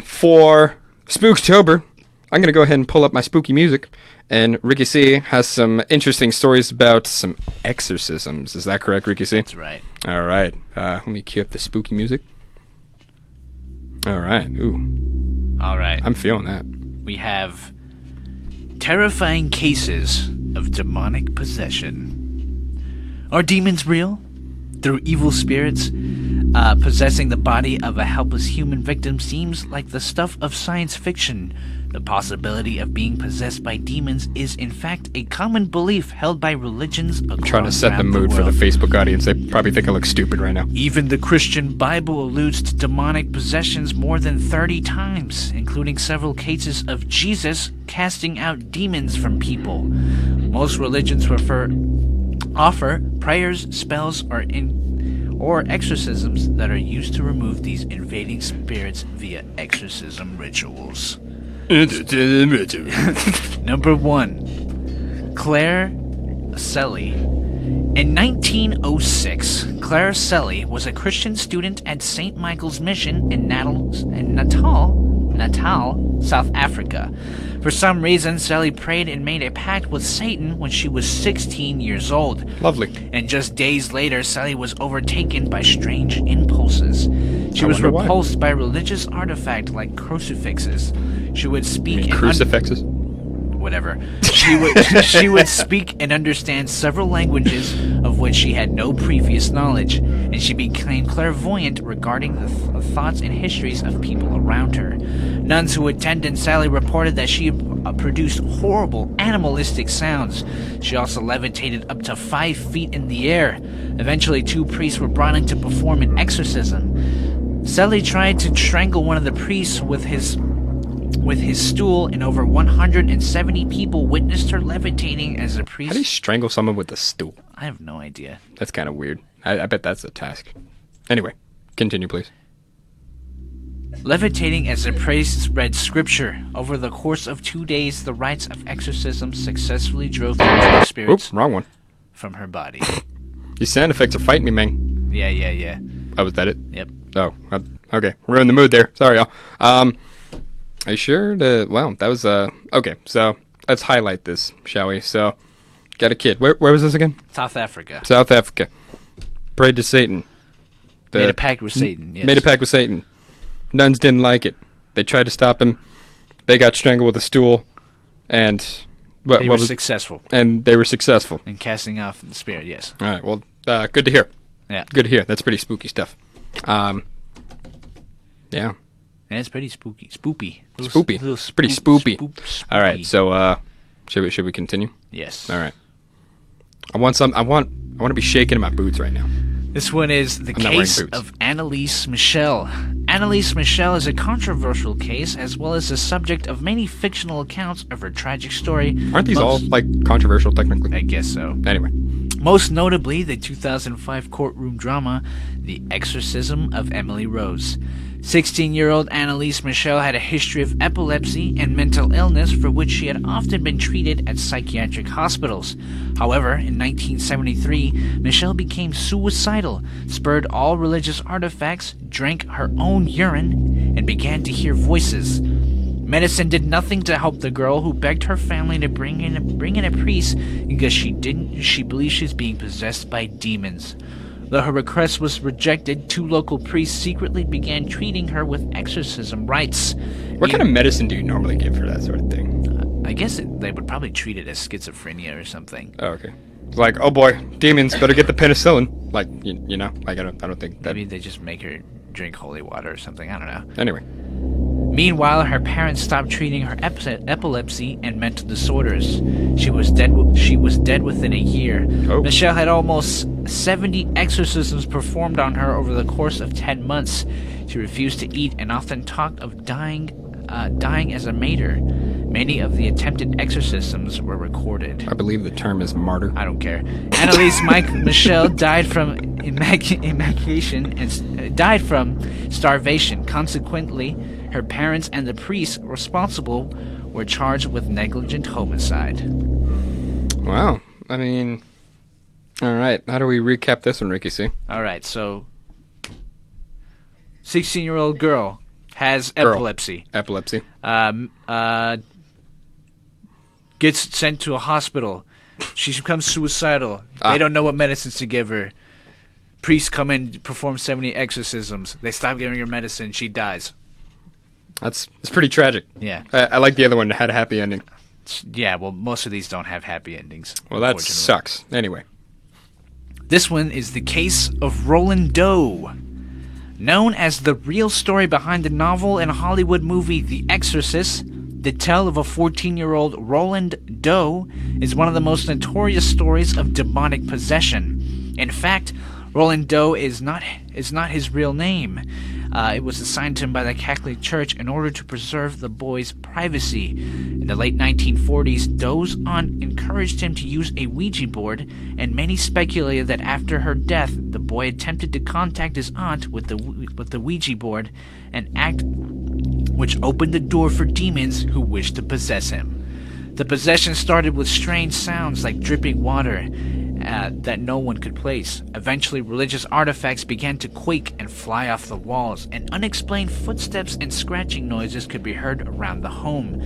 for Spooktober, I'm going to go ahead and pull up my spooky music, and Ricky C has some interesting stories about some exorcisms. Is that correct, Ricky C? That's right. All right. Let me cue up the spooky music. All right. Ooh. All right. I'm feeling that. We have terrifying cases of demonic possession. Are demons real? Through evil spirits? Possessing the body of a helpless human victim seems like the stuff of science fiction. The possibility of being possessed by demons is, in fact, a common belief held by religions across the world. I'm trying to set the mood for the Facebook audience. They probably think I look stupid right now. Even the Christian Bible alludes to demonic possessions more than 30 times, including several cases of Jesus casting out demons from people. Most religions offer prayers, spells, or exorcisms that are used to remove these invading spirits via exorcism rituals. Number 1. Claire Sully. In 1906, Claire Sully was a Christian student at St. Michael's Mission in Natal, South Africa. For some reason, Sully prayed and made a pact with Satan when she was 16 years old. Lovely. And just days later, Sully was overtaken by strange impulses. She was repulsed by religious artifacts like crucifixes. She would speak crucifixes? Whatever. She would speak and understand several languages of which she had no previous knowledge, and she became clairvoyant regarding the thoughts and histories of people around her. Nuns who attended Sally reported that she produced horrible animalistic sounds. She also levitated up to 5 feet in the air. Eventually, 2 priests were brought in to perform an exorcism. Sully tried to strangle one of the priests with his stool, and over 170 people witnessed her levitating as a priest. How do you strangle someone with a stool? I have no idea. That's kind of weird. I bet that's a task. Anyway, continue, please. Levitating as a priest read scripture. Over the course of 2 days, the rites of exorcism successfully drove the spirits Oops, wrong one. from her body. These sound effects are fighting me, man. Yeah. Oh, was that it? Yep. Oh, okay. We're in the mood there. Sorry, y'all. Are you sure? Wow, that was, okay, so let's highlight this, shall we? So, got a kid. Where was this again? South Africa. South Africa. Prayed to Satan. Made a pact with Satan, yes. Made a pact with Satan. Nuns didn't like it. They tried to stop him. They got strangled with a stool, and... They were successful. And they were successful. In casting off the spirit, yes. All right, well, good to hear. Yeah. Good to hear. That's pretty spooky stuff. Yeah. Yeah, it's pretty spooky. Spoopy. Spoopy. Pretty spoopy. All right, so should we continue? Yes. All right. I want to be shaking in my boots right now. This one is the case of Annalise Michel. Annalise Michel is a controversial case, as well as the subject of many fictional accounts of her tragic story. Aren't these all, controversial, technically? I guess so. Anyway. Most notably, the 2005 courtroom drama, The Exorcism of Emily Rose. 16-year-old Annalise Michel had a history of epilepsy and mental illness for which she had often been treated at psychiatric hospitals. However, in 1973, Michel became suicidal, spurned all religious artifacts, drank her own urine, and began to hear voices. Medicine did nothing to help the girl, who begged her family to bring in a priest because she believed she was being possessed by demons. Though her request was rejected, 2 local priests secretly began treating her with exorcism rites. What kind of medicine do you normally give for that sort of thing? I guess they would probably treat it as schizophrenia or something. Oh, okay. It's like, oh boy, demons, better get the penicillin. Like, you know, like I don't think that... Maybe they just make her drink holy water or something, I don't know. Anyway. Meanwhile, her parents stopped treating her epilepsy and mental disorders. She was dead within a year. Oh. Michelle had almost 70 exorcisms performed on her over the course of 10 months. She refused to eat and often talked of dying as a martyr. Many of the attempted exorcisms were recorded. I believe the term is martyr. I don't care. Annalise Michel died from died from starvation. Consequently, her parents and the priests responsible were charged with negligent homicide. Wow. I mean, all right. How do we recap this one, Ricky C? All right, so 16-year-old girl has epilepsy. Epilepsy. Gets sent to a hospital. She becomes suicidal. They don't know what medicines to give her. Priests come in, perform 70 exorcisms. They stop giving her medicine. She dies. It's pretty tragic. Yeah. I like the other one that had a happy ending. Yeah, well, most of these don't have happy endings. Well, that sucks. Anyway. This one is the case of Roland Doe. Known as the real story behind the novel and Hollywood movie The Exorcist, the tale of a 14-year-old Roland Doe is one of the most notorious stories of demonic possession. In fact, Roland Doe is not his real name. It was assigned to him by the Catholic Church in order to preserve the boy's privacy. In the late 1940s, Doe's aunt encouraged him to use a Ouija board, and many speculated that after her death, the boy attempted to contact his aunt with the Ouija board, an act which opened the door for demons who wished to possess him. The possession started with strange sounds like dripping water that no one could place. Eventually, religious artifacts began to quake and fly off the walls, and unexplained footsteps and scratching noises could be heard around the home.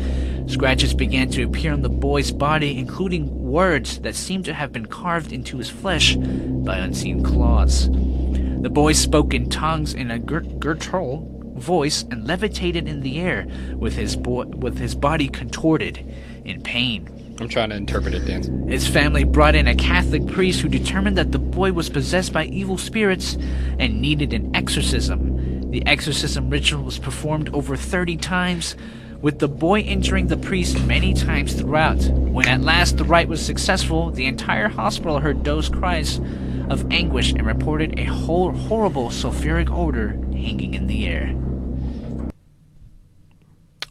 Scratches began to appear on the boy's body, including words that seemed to have been carved into his flesh by unseen claws. The boy spoke in tongues in a guttural voice and levitated in the air with his body contorted in pain. I'm trying to interpret it, Dan. His family brought in a Catholic priest who determined that the boy was possessed by evil spirits and needed an exorcism. The exorcism ritual was performed over 30 times, with the boy injuring the priest many times throughout. When at last the rite was successful, the entire hospital heard Doe's cries of anguish and reported a horrible sulfuric odor hanging in the air.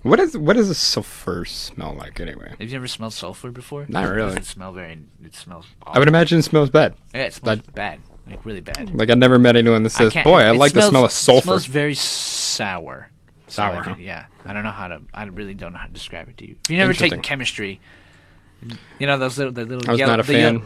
What does a sulfur smell like anyway? Have you ever smelled sulfur before? Not really. It smells awful. I would imagine it smells bad. Yeah, it smells bad. Like really bad. Like I've never met anyone that says, "Boy, I like the smell of sulfur." It smells very sour. Sour, huh? Yeah. I really don't know how to describe it to you. If you never taken chemistry, you know those little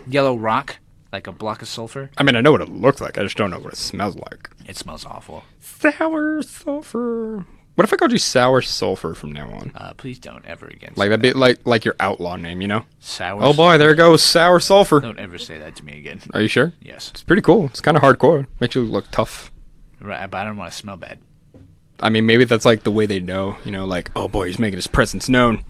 yellow rock, like a block of sulfur? I mean, I know what it looks like. I just don't know what it smells like. It smells awful. Sour sulfur. What if I called you Sour Sulfur from now on? Please don't ever again. Like that'd be like your outlaw name, you know? Sour. Oh boy, there goes Sour Sulfur. Don't ever say that to me again. Are you sure? Yes. It's pretty cool. It's kind of hardcore. Makes you look tough. Right, but I don't want to smell bad. I mean, maybe that's like the way they know, you know, like, oh boy, he's making his presence known.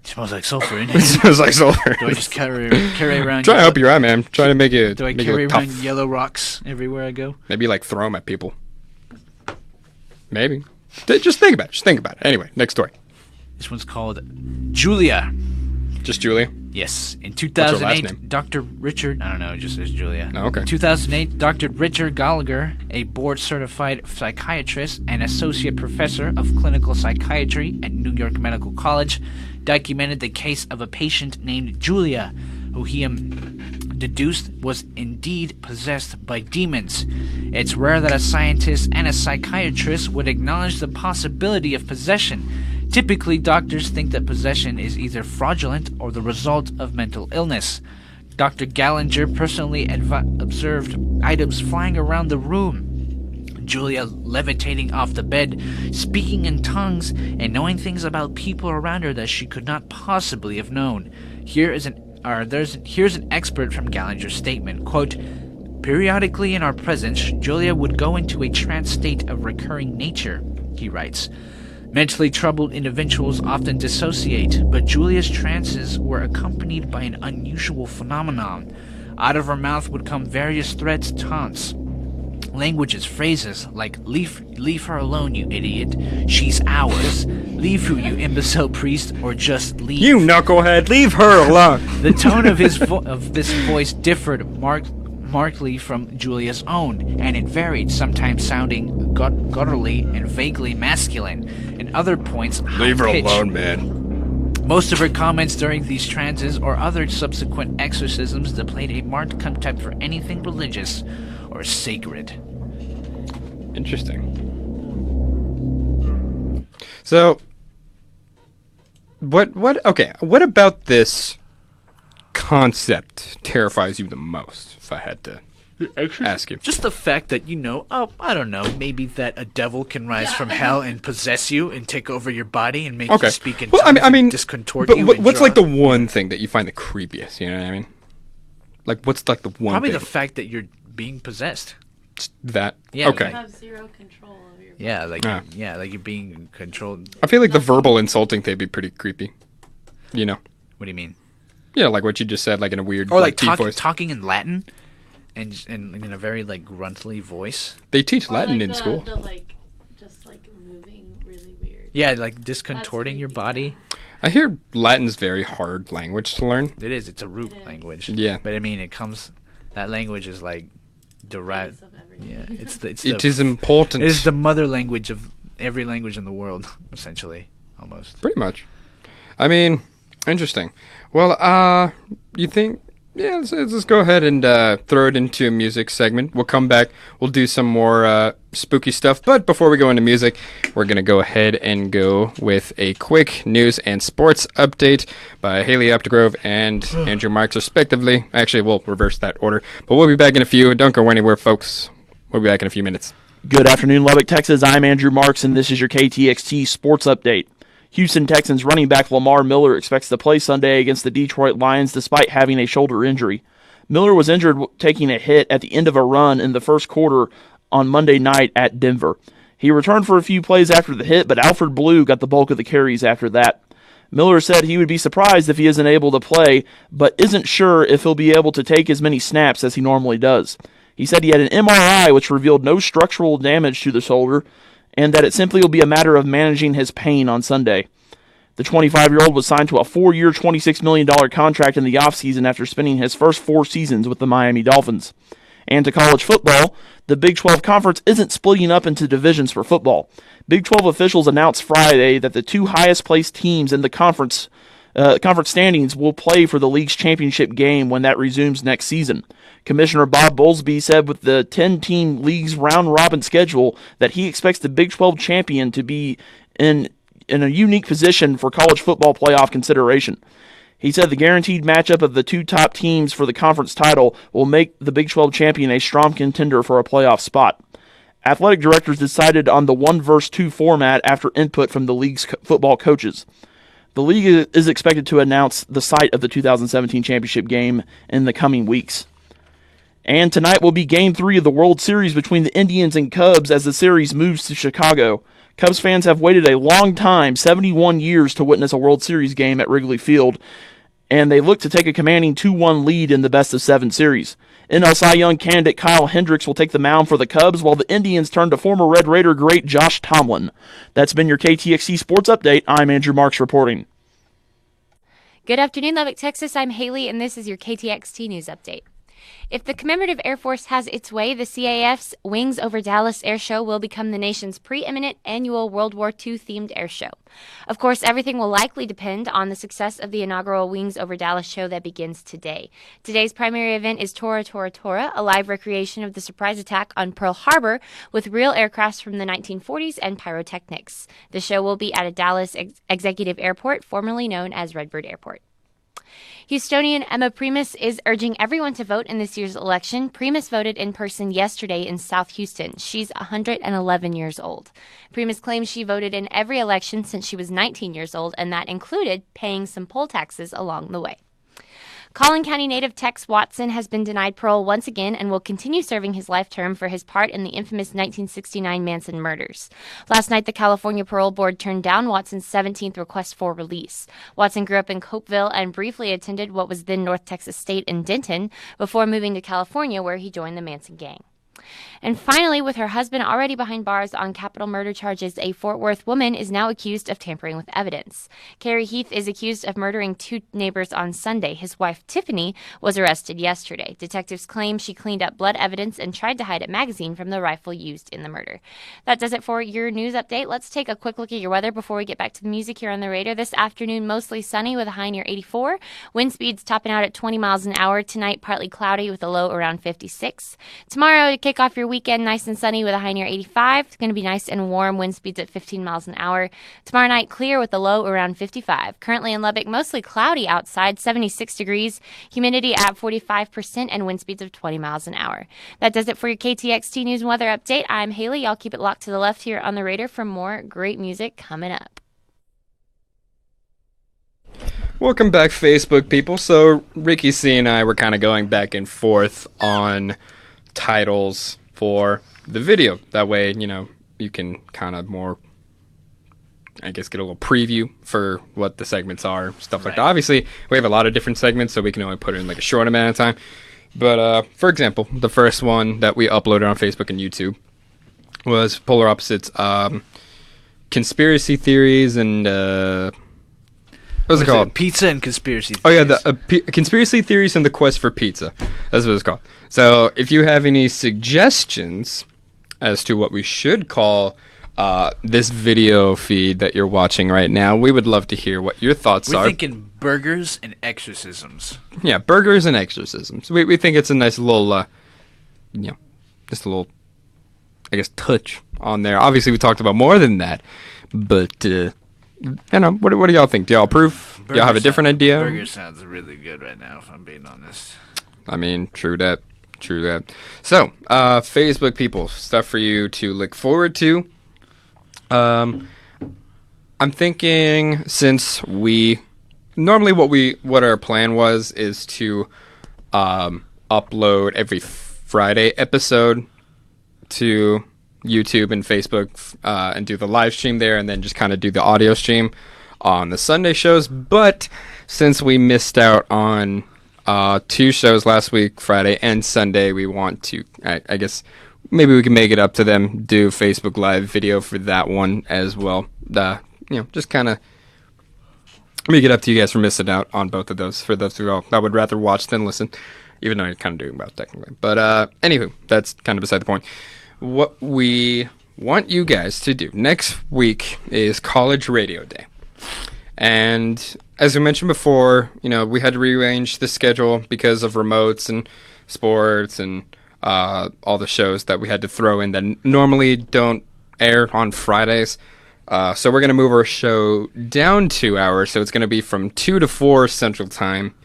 It smells like sulfur, isn't It it? smells like sulfur. Do I just carry around? Try to help you out, man. Trying to make it. Do I carry around yellow rocks everywhere I go? Maybe like throw them at people. Maybe. Just think about it. Anyway, next story. This one's called Julia. Just Julia? Yes. In What's her last 2008, name? Dr. Richard... I don't know, it just says Julia. Oh, okay. In 2008, Dr. Richard Gallagher, a board-certified psychiatrist and associate professor of clinical psychiatry at New York Medical College, documented the case of a patient named Julia, who he deduced was indeed possessed by demons. It's rare that a scientist and a psychiatrist would acknowledge the possibility of possession. Typically, doctors think that possession is either fraudulent or the result of mental illness. Dr. Gallagher personally observed items flying around the room, Julia levitating off the bed, speaking in tongues, and knowing things about people around her that she could not possibly have known. Here's an expert from Gallagher's statement, quote, "Periodically in our presence, Julia would go into a trance state of recurring nature," he writes. "Mentally troubled individuals often dissociate, but Julia's trances were accompanied by an unusual phenomenon. Out of her mouth would come various threats, taunts, languages, phrases like, leave her alone, you idiot, she's ours, leave her, you imbecile priest, or just leave. You knucklehead, leave her alone." The tone of this voice differed markedly from Julia's own, and it varied, sometimes sounding gutturally and vaguely masculine, and other points high-pitched. Leave her alone, man. Most of her comments during these trances or other subsequent exorcisms displayed a marked contempt for anything religious or sacred. Interesting. So, what about this concept terrifies you the most, if I had to ask you? Just the fact that, I don't know, maybe that a devil can rise from hell and possess you and take over your body and make you speak in tongues and discontort you. But what's like the one thing that you find the creepiest, you know what I mean? Like, what's like the one Probably thing? the fact that you're being possessed. That? Yeah, okay. You have zero control over your body. Yeah, like you're being controlled. I feel like the verbal insulting thing'd be pretty creepy. You know? What do you mean? Yeah, like what you just said, like in a weird Or like deep voice. talking in Latin and in a very like gruntly voice. They teach Or, Latin like, in school. Just moving really weird. Yeah, like discontorting your body. I hear Latin's very hard language to learn. It is. It's a root language. Yeah. But I mean, that language is like direct. Yeah, It is important. It is the mother language of every language in the world, essentially, almost. Pretty much. I mean, interesting. Well, you think? Yeah, let's go ahead and throw it into a music segment. We'll come back. We'll do some more spooky stuff. But before we go into music, we're going to go ahead and go with a quick news and sports update by Haley Updegrove and Andrew Marks, respectively. Actually, we'll reverse that order. But we'll be back in a few. Don't go anywhere, folks. We'll be back in a few minutes. Good afternoon, Lubbock, Texas. I'm Andrew Marks, and this is your KTXT Sports Update. Houston Texans running back Lamar Miller expects to play Sunday against the Detroit Lions despite having a shoulder injury. Miller was injured taking a hit at the end of a run in the first quarter on Monday night at Denver. He returned for a few plays after the hit, but Alfred Blue got the bulk of the carries after that. Miller said he would be surprised if he isn't able to play, but isn't sure if he'll be able to take as many snaps as he normally does. He said he had an MRI which revealed no structural damage to the shoulder, and that it simply will be a matter of managing his pain on Sunday. The 25-year-old was signed to a 4-year, $26 million contract in the offseason after spending his first 4 seasons with the Miami Dolphins. And to college football, the Big 12 Conference isn't splitting up into divisions for football. Big 12 officials announced Friday that the 2 highest-placed teams in the conference standings will play for the league's championship game when that resumes next season. Commissioner Bob Bowlesby said with the 10-team league's round-robin schedule that he expects the Big 12 champion to be in a unique position for college football playoff consideration. He said the guaranteed matchup of the 2 top teams for the conference title will make the Big 12 champion a strong contender for a playoff spot. Athletic directors decided on the 1-versus-2 format after input from the league's football coaches. The league is expected to announce the site of the 2017 championship game in the coming weeks. And tonight will be Game 3 of the World Series between the Indians and Cubs as the series moves to Chicago. Cubs fans have waited a long time, 71 years, to witness a World Series game at Wrigley Field, and they look to take a commanding 2-1 lead in the best-of-7 series. NL Cy Young candidate Kyle Hendricks will take the mound for the Cubs, while the Indians turn to former Red Raider great Josh Tomlin. That's been your KTXT Sports Update. I'm Andrew Marks reporting. Good afternoon, Lubbock, Texas. I'm Haley, and this is your KTXT News Update. If the Commemorative Air Force has its way, the CAF's Wings Over Dallas Air Show will become the nation's preeminent annual World War II-themed air show. Of course, everything will likely depend on the success of the inaugural Wings Over Dallas show that begins today. Today's primary event is Tora Tora Tora, a live recreation of the surprise attack on Pearl Harbor with real aircrafts from the 1940s and pyrotechnics. The show will be at a Dallas executive airport, formerly known as Redbird Airport. Houstonian Emma Primus is urging everyone to vote in this year's election. Primus voted in person yesterday in South Houston. She's 111 years old. Primus claims she voted in every election since she was 19 years old, and that included paying some poll taxes along the way. Collin County native Tex Watson has been denied parole once again and will continue serving his life term for his part in the infamous 1969 Manson murders. Last night, the California Parole Board turned down Watson's 17th request for release. Watson grew up in Copeville and briefly attended what was then North Texas State in Denton before moving to California, where he joined the Manson gang. And finally, with her husband already behind bars on capital murder charges, a Fort Worth woman is now accused of tampering with evidence. Carrie Heath is accused of murdering 2 neighbors on Sunday. His wife, Tiffany, was arrested yesterday. Detectives claim she cleaned up blood evidence and tried to hide a magazine from the rifle used in the murder. That does it for your news update. Let's take a quick look at your weather before we get back to the music here on the radar. This afternoon, mostly sunny with a high near 84. Wind speeds topping out at 20 miles an hour. Tonight, partly cloudy with a low around 56. Tomorrow, to kick off your weekend, nice and sunny with a high near 85. It's going to be nice and warm, wind speeds at 15 miles an hour. Tomorrow night, clear with a low around 55. Currently in Lubbock, mostly cloudy outside, 76 degrees, humidity at 45%, and wind speeds of 20 miles an hour. That does it for your KTXT News and Weather Update. I'm Haley. Y'all keep it locked to the left here on the radar for more great music coming up. Welcome back, Facebook people. So Ricky C and I were kind of going back and forth on titles for the video. That way, you can kind of more, I guess, get a little preview for what the segments are, stuff like that. Obviously, we have a lot of different segments, so we can only put in like a short amount of time. But for example, the first one that we uploaded on Facebook and YouTube was Polar Opposites, conspiracy theories and what's it called? Pizza and conspiracy theories. Oh yeah, the conspiracy theories and the quest for pizza. That's what it's called. So if you have any suggestions as to what we should call this video feed that you're watching right now, we would love to hear what your thoughts are. We're thinking burgers and exorcisms. Yeah, burgers and exorcisms. We think it's a nice little, just a little, I guess, touch on there. Obviously, we talked about more than that, but, what do y'all think? Do y'all approve? Do y'all have a different idea? Burger sounds really good right now, if I'm being honest. I mean, true that. So, Facebook people, stuff for you to look forward to. I'm thinking since normally what our plan was is to upload every Friday episode to YouTube and Facebook and do the live stream there, and then just kind of do the audio stream on the Sunday shows. But since we missed out on 2 shows last week, Friday and Sunday, we want to, I guess, maybe we can make it up to them, do Facebook Live video for that one as well. Just kind of make it up to you guys for missing out on both of those. For those who I would rather watch than listen, even though you're kind of doing both technically. But anywho, that's kind of beside the point. What we want you guys to do next week is College Radio Day. And as we mentioned before, we had to rearrange the schedule because of remotes and sports and all the shows that we had to throw in that normally don't air on Fridays. So we're going to move our show down 2 hours. So it's going to be from 2 to 4 Central Time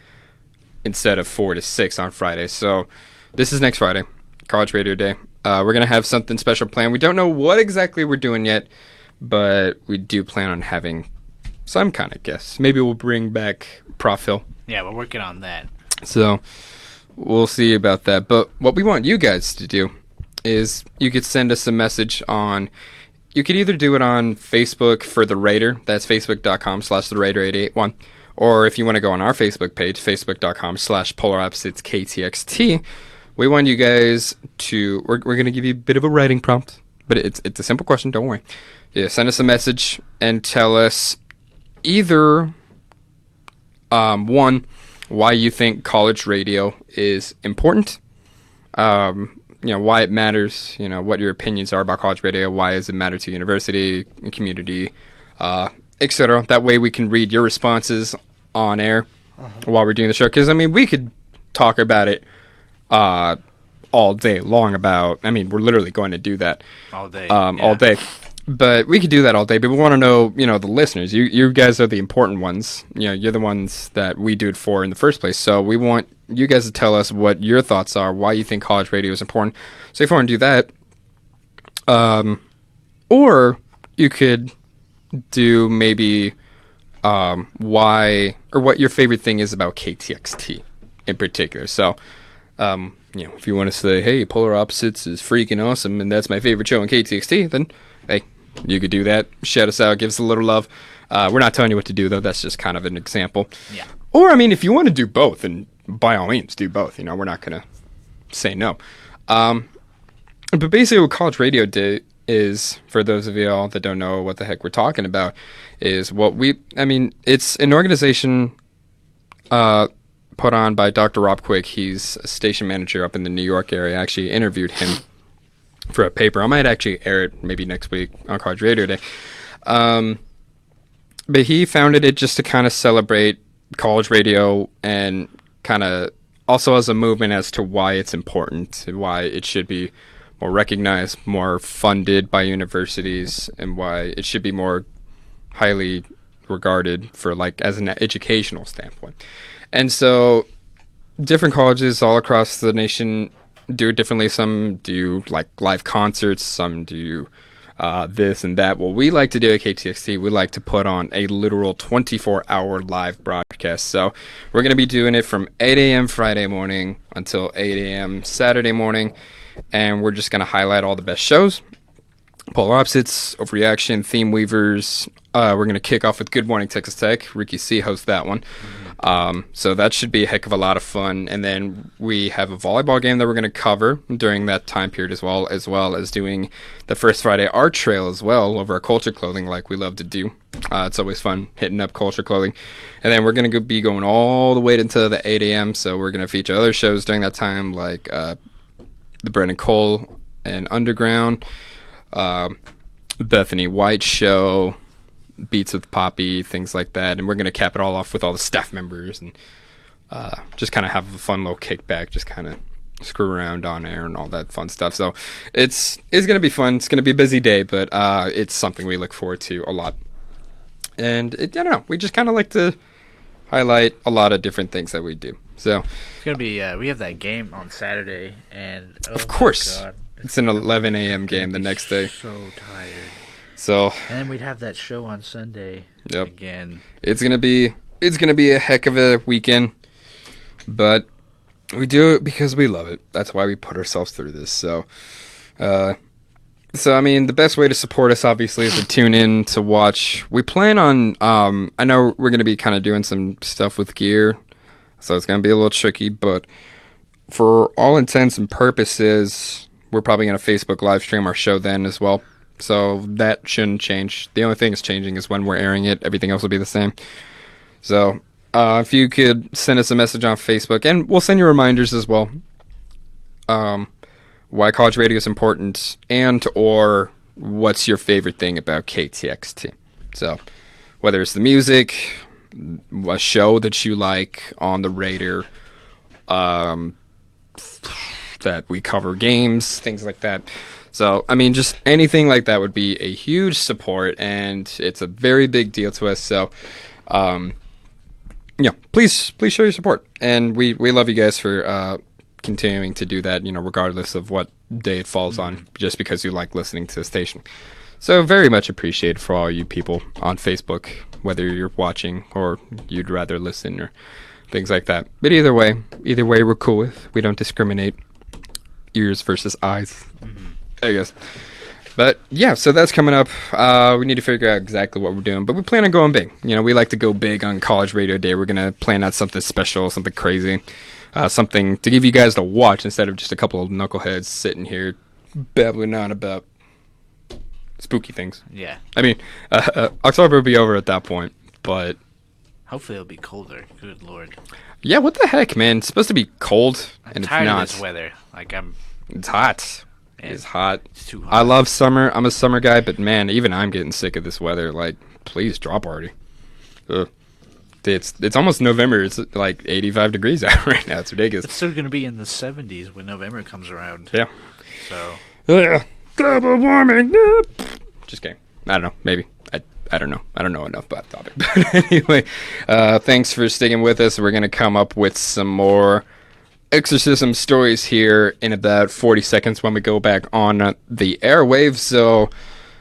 instead of 4 to 6 on Friday. So this is next Friday, College Radio Day. We're going to have something special planned. We don't know what exactly we're doing yet, but we do plan on having some kind of guests. Maybe we'll bring back Prof. Phil. Yeah, we're working on that. So we'll see about that. But what we want you guys to do is you could send us a message on, you could either do it on Facebook for The Raider. That's facebook.com/TheRaider881. Or if you want to go on our Facebook page, facebook.com/PolarOppositesKTXT. We want you guys to, we're going to give you a bit of a writing prompt, but it's a simple question, don't worry. Yeah, send us a message and tell us either, one, why you think college radio is important, why it matters, what your opinions are about college radio, why does it matter to university, community, etc. That way we can read your responses on air while we're doing the show. Because, we could talk about it all day long we're literally going to do that all day. All day. But we could do that all day, but we want to know, the listeners. You guys are the important ones. You're the ones that we do it for in the first place. So we want you guys to tell us what your thoughts are, why you think college radio is important. So if you want to do that, or you could do maybe why or what your favorite thing is about KTXT in particular. So, if you want to say, hey, Polar Opposites is freaking awesome, and that's my favorite show on KTXT, then, hey, you could do that. Shout us out. Give us a little love. We're not telling you what to do, though. That's just kind of an example. Yeah. Or, if you want to do both, and by all means, do both. We're not going to say no. But basically what College Radio Day is, for those of y'all that don't know what the heck we're talking about, is it's an organization put on by Dr. Rob Quick. He's a station manager up in the New York area. I actually interviewed him for a paper. I might actually air it maybe next week on College Radio Day. But he founded it just to kind of celebrate college radio and kind of also as a movement as to why it's important and why it should be more recognized, more funded by universities, and why it should be more highly regarded for as an educational standpoint. And so different colleges all across the nation do it differently. Some do live concerts, some do this and that. What we like to do at KTXT, we like to put on a literal 24-hour live broadcast. So we're going to be doing it from 8 a.m. Friday morning until 8 a.m. Saturday morning, and we're just going to highlight all the best shows. Polar Opposites, Overreaction, Theme Weavers. We're going to kick off with Good Morning Texas Tech. Ricky C hosts that one. So that should be a heck of a lot of fun. And then we have a volleyball game that we're going to cover during that time period as well as doing the First Friday art trail as well over at Culture Clothing like we love to do. It's always fun hitting up Culture Clothing. And then we're going to be going all the way until the 8 a.m. So we're going to feature other shows during that time like the Brendan Cole and Underground, Bethany White Show, Beats with Poppy, things like that. And we're going to cap it all off with all the staff members and just kind of have a fun little kickback, just kind of screw around on air and all that fun stuff. So it's going to be fun. It's going to be a busy day, but it's something we look forward to a lot. And I don't know, we just kind of like to highlight a lot of different things that we do. So it's going to be, we have that game on Saturday, and of course, it's an 11 a.m. game the next day. So tired. So and then we'd have that show on Sunday again. It's gonna be a heck of a weekend, but we do it because we love it. That's why we put ourselves through this. So I mean, the best way to support us obviously is to tune in to watch. We plan on I know we're gonna be kind of doing some stuff with gear, so it's gonna be a little tricky, but for all intents and purposes, we're probably gonna Facebook live stream our show then as well. So that shouldn't change. The only thing that's changing is when we're airing it. Everything else will be the same. So if you could send us a message on Facebook, and we'll send you reminders as well. Why college radio is important, and or what's your favorite thing about KTXT. So whether it's the music, a show that you like on the radio, that we cover games, things like that. So, I mean, just anything like that would be a huge support, and it's a very big deal to us. So, please show your support. And we love you guys for continuing to do that, regardless of what day it falls on, just because you like listening to the station. So, very much appreciated for all you people on Facebook, whether you're watching or you'd rather listen or things like that. But either way, we're cool with. We don't discriminate. Ears versus eyes. I guess. But yeah, so that's coming up. We need to figure out exactly what we're doing, but we plan on going big. We like to go big on College Radio Day. We're going to plan out something special, something crazy, something to give you guys to watch instead of just a couple of knuckleheads sitting here babbling on about spooky things. Yeah. I mean, October will be over at that point, but hopefully it'll be colder. Good Lord. Yeah, what the heck, man? It's supposed to be cold, and it's not. Of this weather. It's hot. It's hot. It's too hot. I love summer. I'm a summer guy, but man, even I'm getting sick of this weather. Like, please drop already. Ugh. It's almost November. It's like 85 degrees out right now. It's ridiculous. It's still going to be in the 70s when November comes around. Yeah. So. Global warming. Just kidding. I don't know. Maybe. I don't know. I don't know enough about the topic. But anyway, thanks for sticking with us. We're going to come up with some more Exorcism stories here in about 40 seconds when we go back on the airwaves, so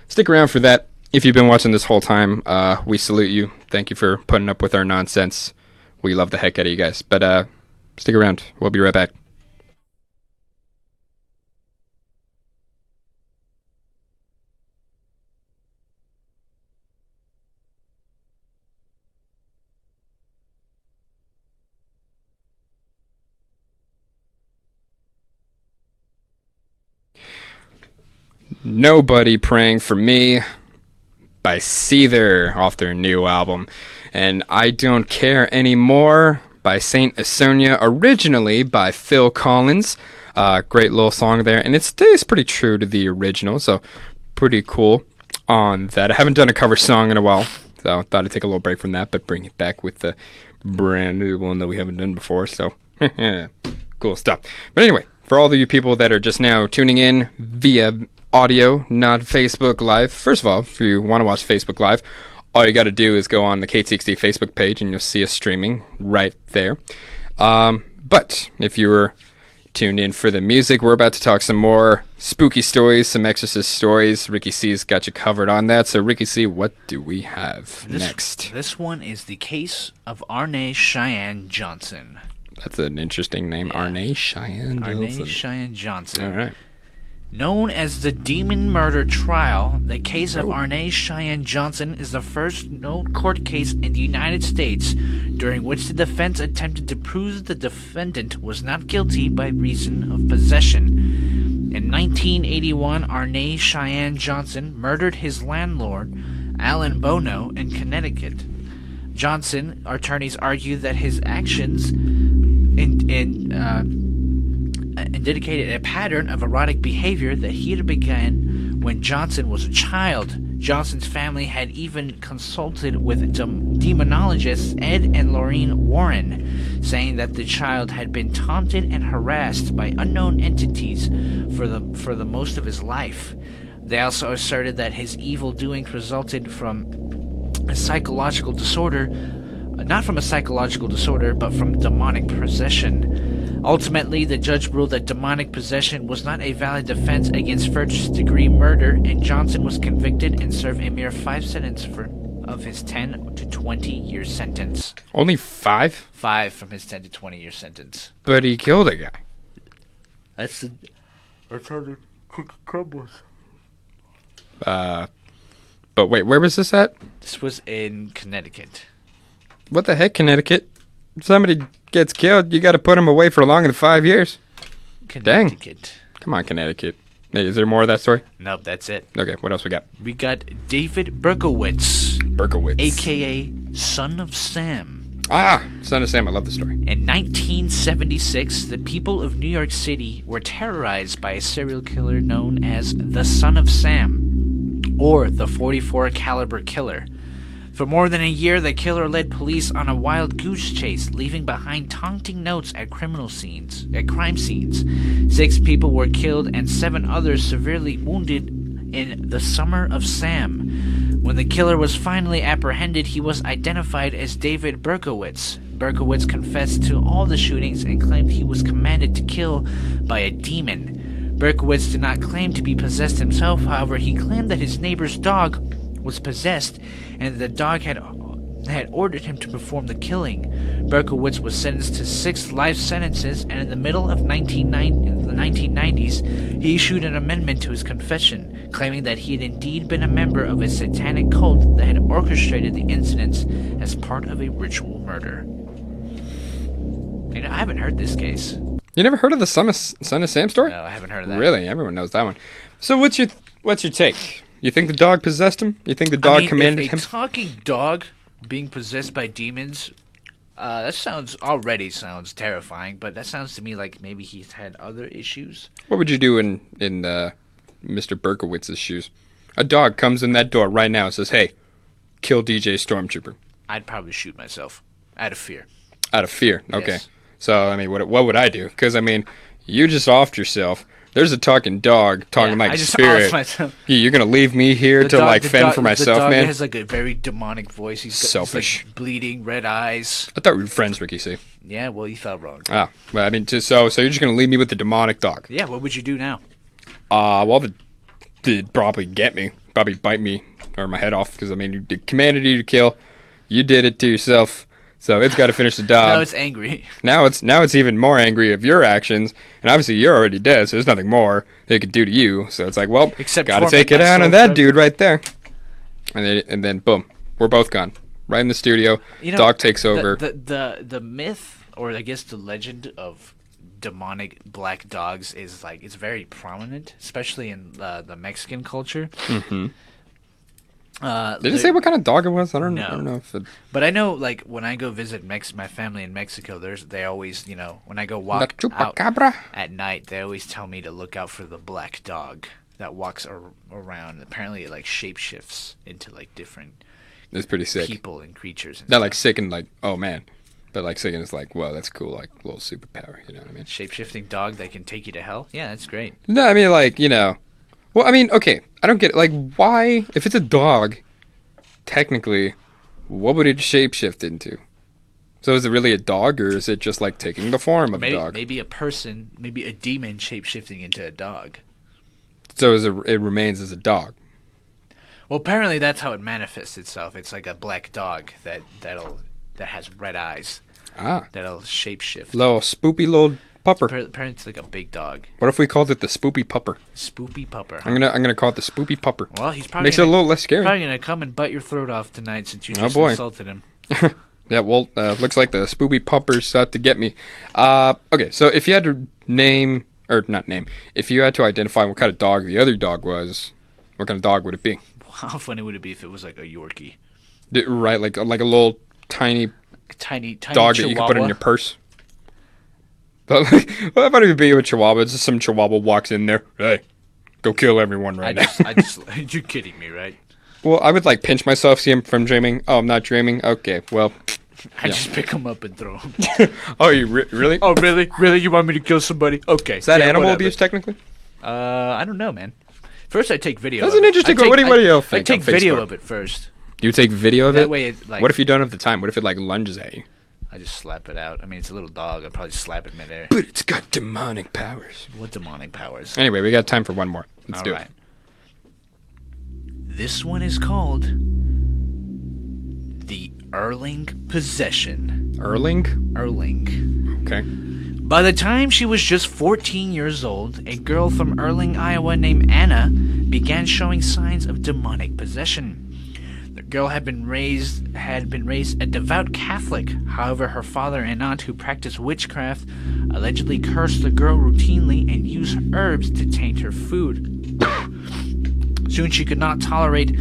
stick around for that. If you've been watching this whole time, we salute you. Thank you for putting up with our nonsense. We love the heck out of you guys, but stick around. We'll be right back. Nobody Praying for Me by Seether off their new album. And I Don't Care Anymore by Saint Asonia, originally by Phil Collins. Great little song there. And it stays pretty true to the original, so pretty cool on that. I haven't done a cover song in a while, so I thought I'd take a little break from that, but bring it back with the brand new one that we haven't done before. So cool stuff. But anyway, for all of you people that are just now tuning in via audio, not Facebook Live. First of all, if you want to watch Facebook Live, all you got to do is go on the KTXT Facebook page and you'll see us streaming right there. But if you were tuned in for the music, we're about to talk some more spooky stories, some Exorcist stories. Ricky C's got you covered on that. So Ricky C, what do we have next? This one is the case of Arne Cheyenne Johnson. That's an interesting name, yeah. Arne Cheyenne Johnson. Arne Cheyenne Johnson. All right. Known as the Demon Murder Trial, the case of Arne Cheyenne Johnson is the first known court case in the United States during which the defense attempted to prove the defendant was not guilty by reason of possession. In 1981, Arne Cheyenne Johnson murdered his landlord, Alan Bono, in Connecticut. Johnson, attorneys argue that his actions indicated a pattern of erotic behavior that he had begun when Johnson was a child. Johnson's family had even consulted with demonologists Ed and Lorraine Warren, saying that the child had been taunted and harassed by unknown entities for the most of his life. They also asserted that his evil doings resulted from a psychological disorder, not from a psychological disorder, but from demonic possession. Ultimately, the judge ruled that demonic possession was not a valid defense against first-degree murder, and Johnson was convicted and served a mere 5 sentences of his 10 to 20-year sentence. Only 5? 5 from his 10 to 20-year sentence. But he killed a guy. That's how the club was. But wait, where was this at? This was in Connecticut. What the heck, Connecticut? If somebody gets killed, you got to put him away for longer than 5 years. Connecticut. Dang. Come on, Connecticut. Hey, is there more of that story? Nope, that's it. Okay, what else we got? We got David Berkowitz, a.k.a. Son of Sam. Ah, Son of Sam, I love the story. In 1976, the people of New York City were terrorized by a serial killer known as the Son of Sam, or the 44 caliber killer. For more than a year, the killer led police on a wild goose chase, leaving behind taunting notes at crime scenes. 6 people were killed and 7 others severely wounded in the Summer of Sam. When the killer was finally apprehended, he was identified as David Berkowitz. Berkowitz confessed to all the shootings and claimed he was commanded to kill by a demon. Berkowitz did not claim to be possessed himself, however, he claimed that his neighbor's dog was possessed and the dog had ordered him to perform the killing. Berkowitz was sentenced to 6 life sentences, and in the middle of the 1990s, he issued an amendment to his confession, claiming that he had indeed been a member of a satanic cult that had orchestrated the incidents as part of a ritual murder. You know, I haven't heard this case. You never heard of the Son of Sam story? No, I haven't heard of that. Really? Everyone knows that one. So what's your take? You think the dog possessed him? You think the dog commanded him? A talking dog being possessed by demons, that sounds terrifying, but that sounds to me like maybe he's had other issues. What would you do in Mr. Berkowitz's shoes? A dog comes in that door right now and says, "Hey, kill DJ Stormtrooper." I'd probably shoot myself out of fear. Out of fear, okay. Yes. So, I mean, what would I do? Because, I mean, you just offed yourself. There's a talking dog talking like a spirit. You're going to leave me here to fend for myself, man? The dog has like a very demonic voice. He's selfish. He's, bleeding, red eyes. I thought we were friends, Ricky C. Yeah, well, you felt wrong. Ah, well, I mean, so you're just going to leave me with the demonic dog? Yeah, what would you do now? Well, they'd probably get me. Probably bite me or my head off because, I mean, you commanded you to kill. You did it to yourself. So it's got to finish the job. Now it's angry. Now it's even more angry of your actions, and obviously you're already dead, so there's nothing more they could do to you. So it's like, well, got to take it out on that dude right there. And then boom, we're both gone. Right in the studio. Dog takes over. The myth, or I guess the legend of demonic black dogs is it's very prominent, especially in the Mexican culture. Mm-hmm. Did it say what kind of dog it was? I don't know if it... But I know, when I go visit my family in Mexico, they always, when I go walk out at night, they always tell me to look out for the black dog that walks around. Apparently, it shapeshifts into different. It's pretty sick. People and creatures. And not sick and oh man, but sick and it's whoa, that's cool, a little superpower. You know what I mean? Shapeshifting dog that can take you to hell. Yeah, that's great. No, I mean Well, I mean, okay, I don't get it. Why, if it's a dog, technically, what would it shapeshift into? So is it really a dog, or is it just taking the form of a dog? Maybe a person, maybe a demon shapeshifting into a dog. So it remains as a dog. Well, apparently that's how it manifests itself. It's like a black dog that has red eyes. Ah. That'll shapeshift. Little spoopy little Pupper. Apparently it's like a big dog. What if we called it the Spoopy Pupper? Spoopy Pupper. I'm gonna call it the Spoopy Pupper. Well, he's probably makes it a little less scary. Probably gonna come and bite your throat off tonight since you just boy. insulted him. Yeah, well, looks like the Spoopy Pupper's out to get me. Okay, so if you had to if you had to identify what kind of dog the other dog was, what kind of dog would it be? How funny would it be if it was like a Yorkie? Right, like a little tiny Tiny dog chihuahua. that you can put in your purse. But what about if you be with Chihuahua? It's just some Chihuahua walks in there. Hey, go kill everyone right now. You're kidding me, right? Well, I would like pinch myself, see him from dreaming. Oh, I'm not dreaming. Okay, well. I just pick him up and throw him. Oh, you really? Oh, really? Really? You want me to kill somebody? Okay. Is that animal abuse technically? I don't know, man. First, I take video. That's an interesting. What do you think? I take video of it first. You take video of it? That way, what if you don't have the time? What if it like lunges at you? I just slap it out. I mean, it's a little dog. I'd probably slap it midair. But it's got demonic powers. What demonic powers? Anyway, we got time for one more. Let's do it. This one is called the Erling Possession. Erling? Okay. By the time she was just 14 years old, a girl from Erling, Iowa named Anna began showing signs of demonic possession. The girl had been raised a devout Catholic. However, her father and aunt, who practiced witchcraft, allegedly cursed the girl routinely and used herbs to taint her food. Soon she could not tolerate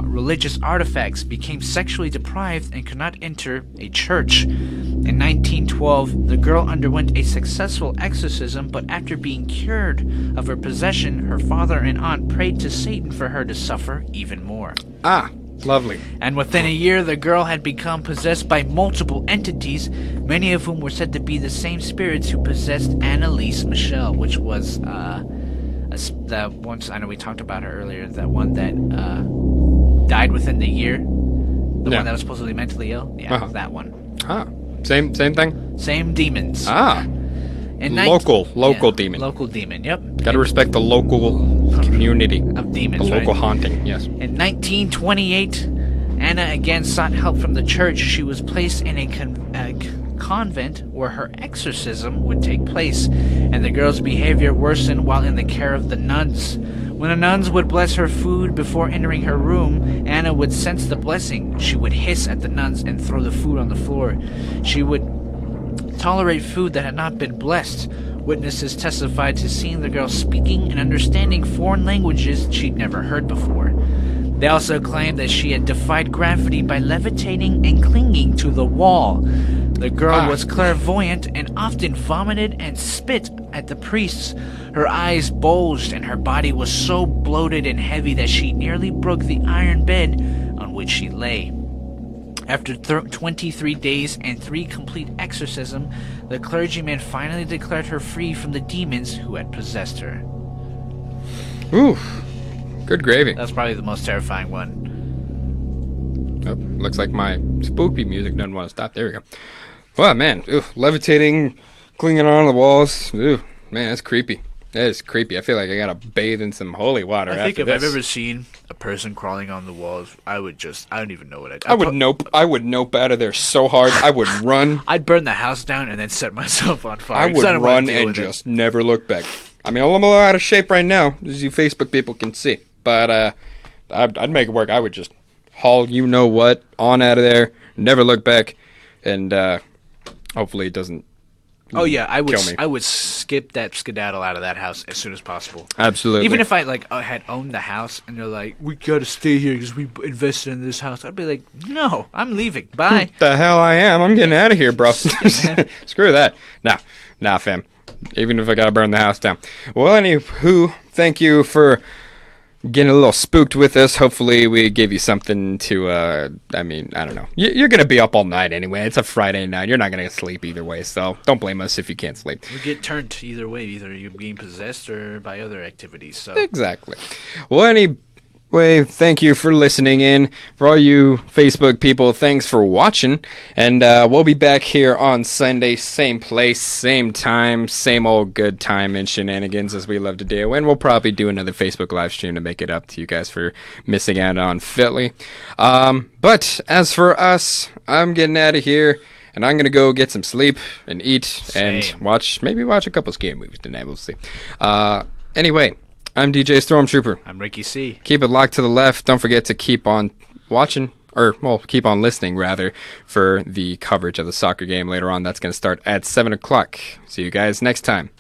religious artifacts, became sexually deprived, and could not enter a church. In 1912, the girl underwent a successful exorcism, but after being cured of her possession, her father and aunt prayed to Satan for her to suffer even more. Ah, lovely. And within a year, the girl had become possessed by multiple entities, many of whom were said to be the same spirits who possessed Annalise Michelle, which was that once, I know we talked about her earlier, that one that died within the year, the one that was supposedly mentally ill. Yeah, that one. Ah, same thing. Same demons. Ah, local demon. Local demon. Yep. Gotta respect the local community of demons. The local haunting. Yes. In 1928, Anna again sought help from the church. She was placed in a convent where her exorcism would take place, and the girl's behavior worsened while in the care of the nuns. When the nuns would bless her food before entering her room, Anna would sense the blessing. She would hiss at the nuns and throw the food on the floor. She would tolerate food that had not been blessed. Witnesses testified to seeing the girl speaking and understanding foreign languages she'd never heard before. They also claimed that she had defied gravity by levitating and clinging to the wall. The girl was clairvoyant and often vomited and spit at the priests. Her eyes bulged and her body was so bloated and heavy that she nearly broke the iron bed on which she lay. After 23 days and 3 complete exorcisms, the clergyman finally declared her free from the demons who had possessed her. Ooh, good gravy. That's probably the most terrifying one. Oh, looks like my spooky music doesn't want to stop. There we go. Wow, man. Ooh, levitating, clinging on the walls. Ooh, man, that's creepy. That is creepy. I feel like I gotta bathe in some holy water after this. I think if I've ever seen a person crawling on the walls, I don't even know what I'd do. I would nope out of there so hard. I would run. I'd burn the house down and then set myself on fire. I would run and just never look back. I mean, I'm a little out of shape right now, as you Facebook people can see. But I'd make it work. I would just haul you-know-what on out of there, never look back, and hopefully it doesn't I would kill me. I would skip that skedaddle out of that house as soon as possible. Absolutely. Even if I had owned the house and they're like, we gotta stay here because we invested in this house, I'd be like, no, I'm leaving. Bye. The hell I am. I'm getting out of here, bro. Screw that. Nah, fam. Even if I gotta burn the house down. Well, anywho, thank you for getting a little spooked with us. Hopefully we gave you something to, I don't know. You're going to be up all night anyway. It's a Friday night. You're not going to sleep either way, so don't blame us if you can't sleep. We get turned either way. Either you're being possessed or by other activities. So Exactly. Well, anyway, thank you for listening in. For all you Facebook people, thanks for watching. And we'll be back here on Sunday, same place, same time, same old good time and shenanigans as we love to do. And we'll probably do another Facebook live stream to make it up to you guys for missing out on Philly. But as for us, I'm getting out of here. And I'm going to go get some sleep and eat and Same. watch a couple scary movies tonight. We'll see. Anyway, I'm DJ Stormtrooper. I'm Ricky C. Keep it locked to the left. Don't forget to keep on watching, keep on listening, rather, for the coverage of the soccer game later on. That's going to start at 7 o'clock. See you guys next time.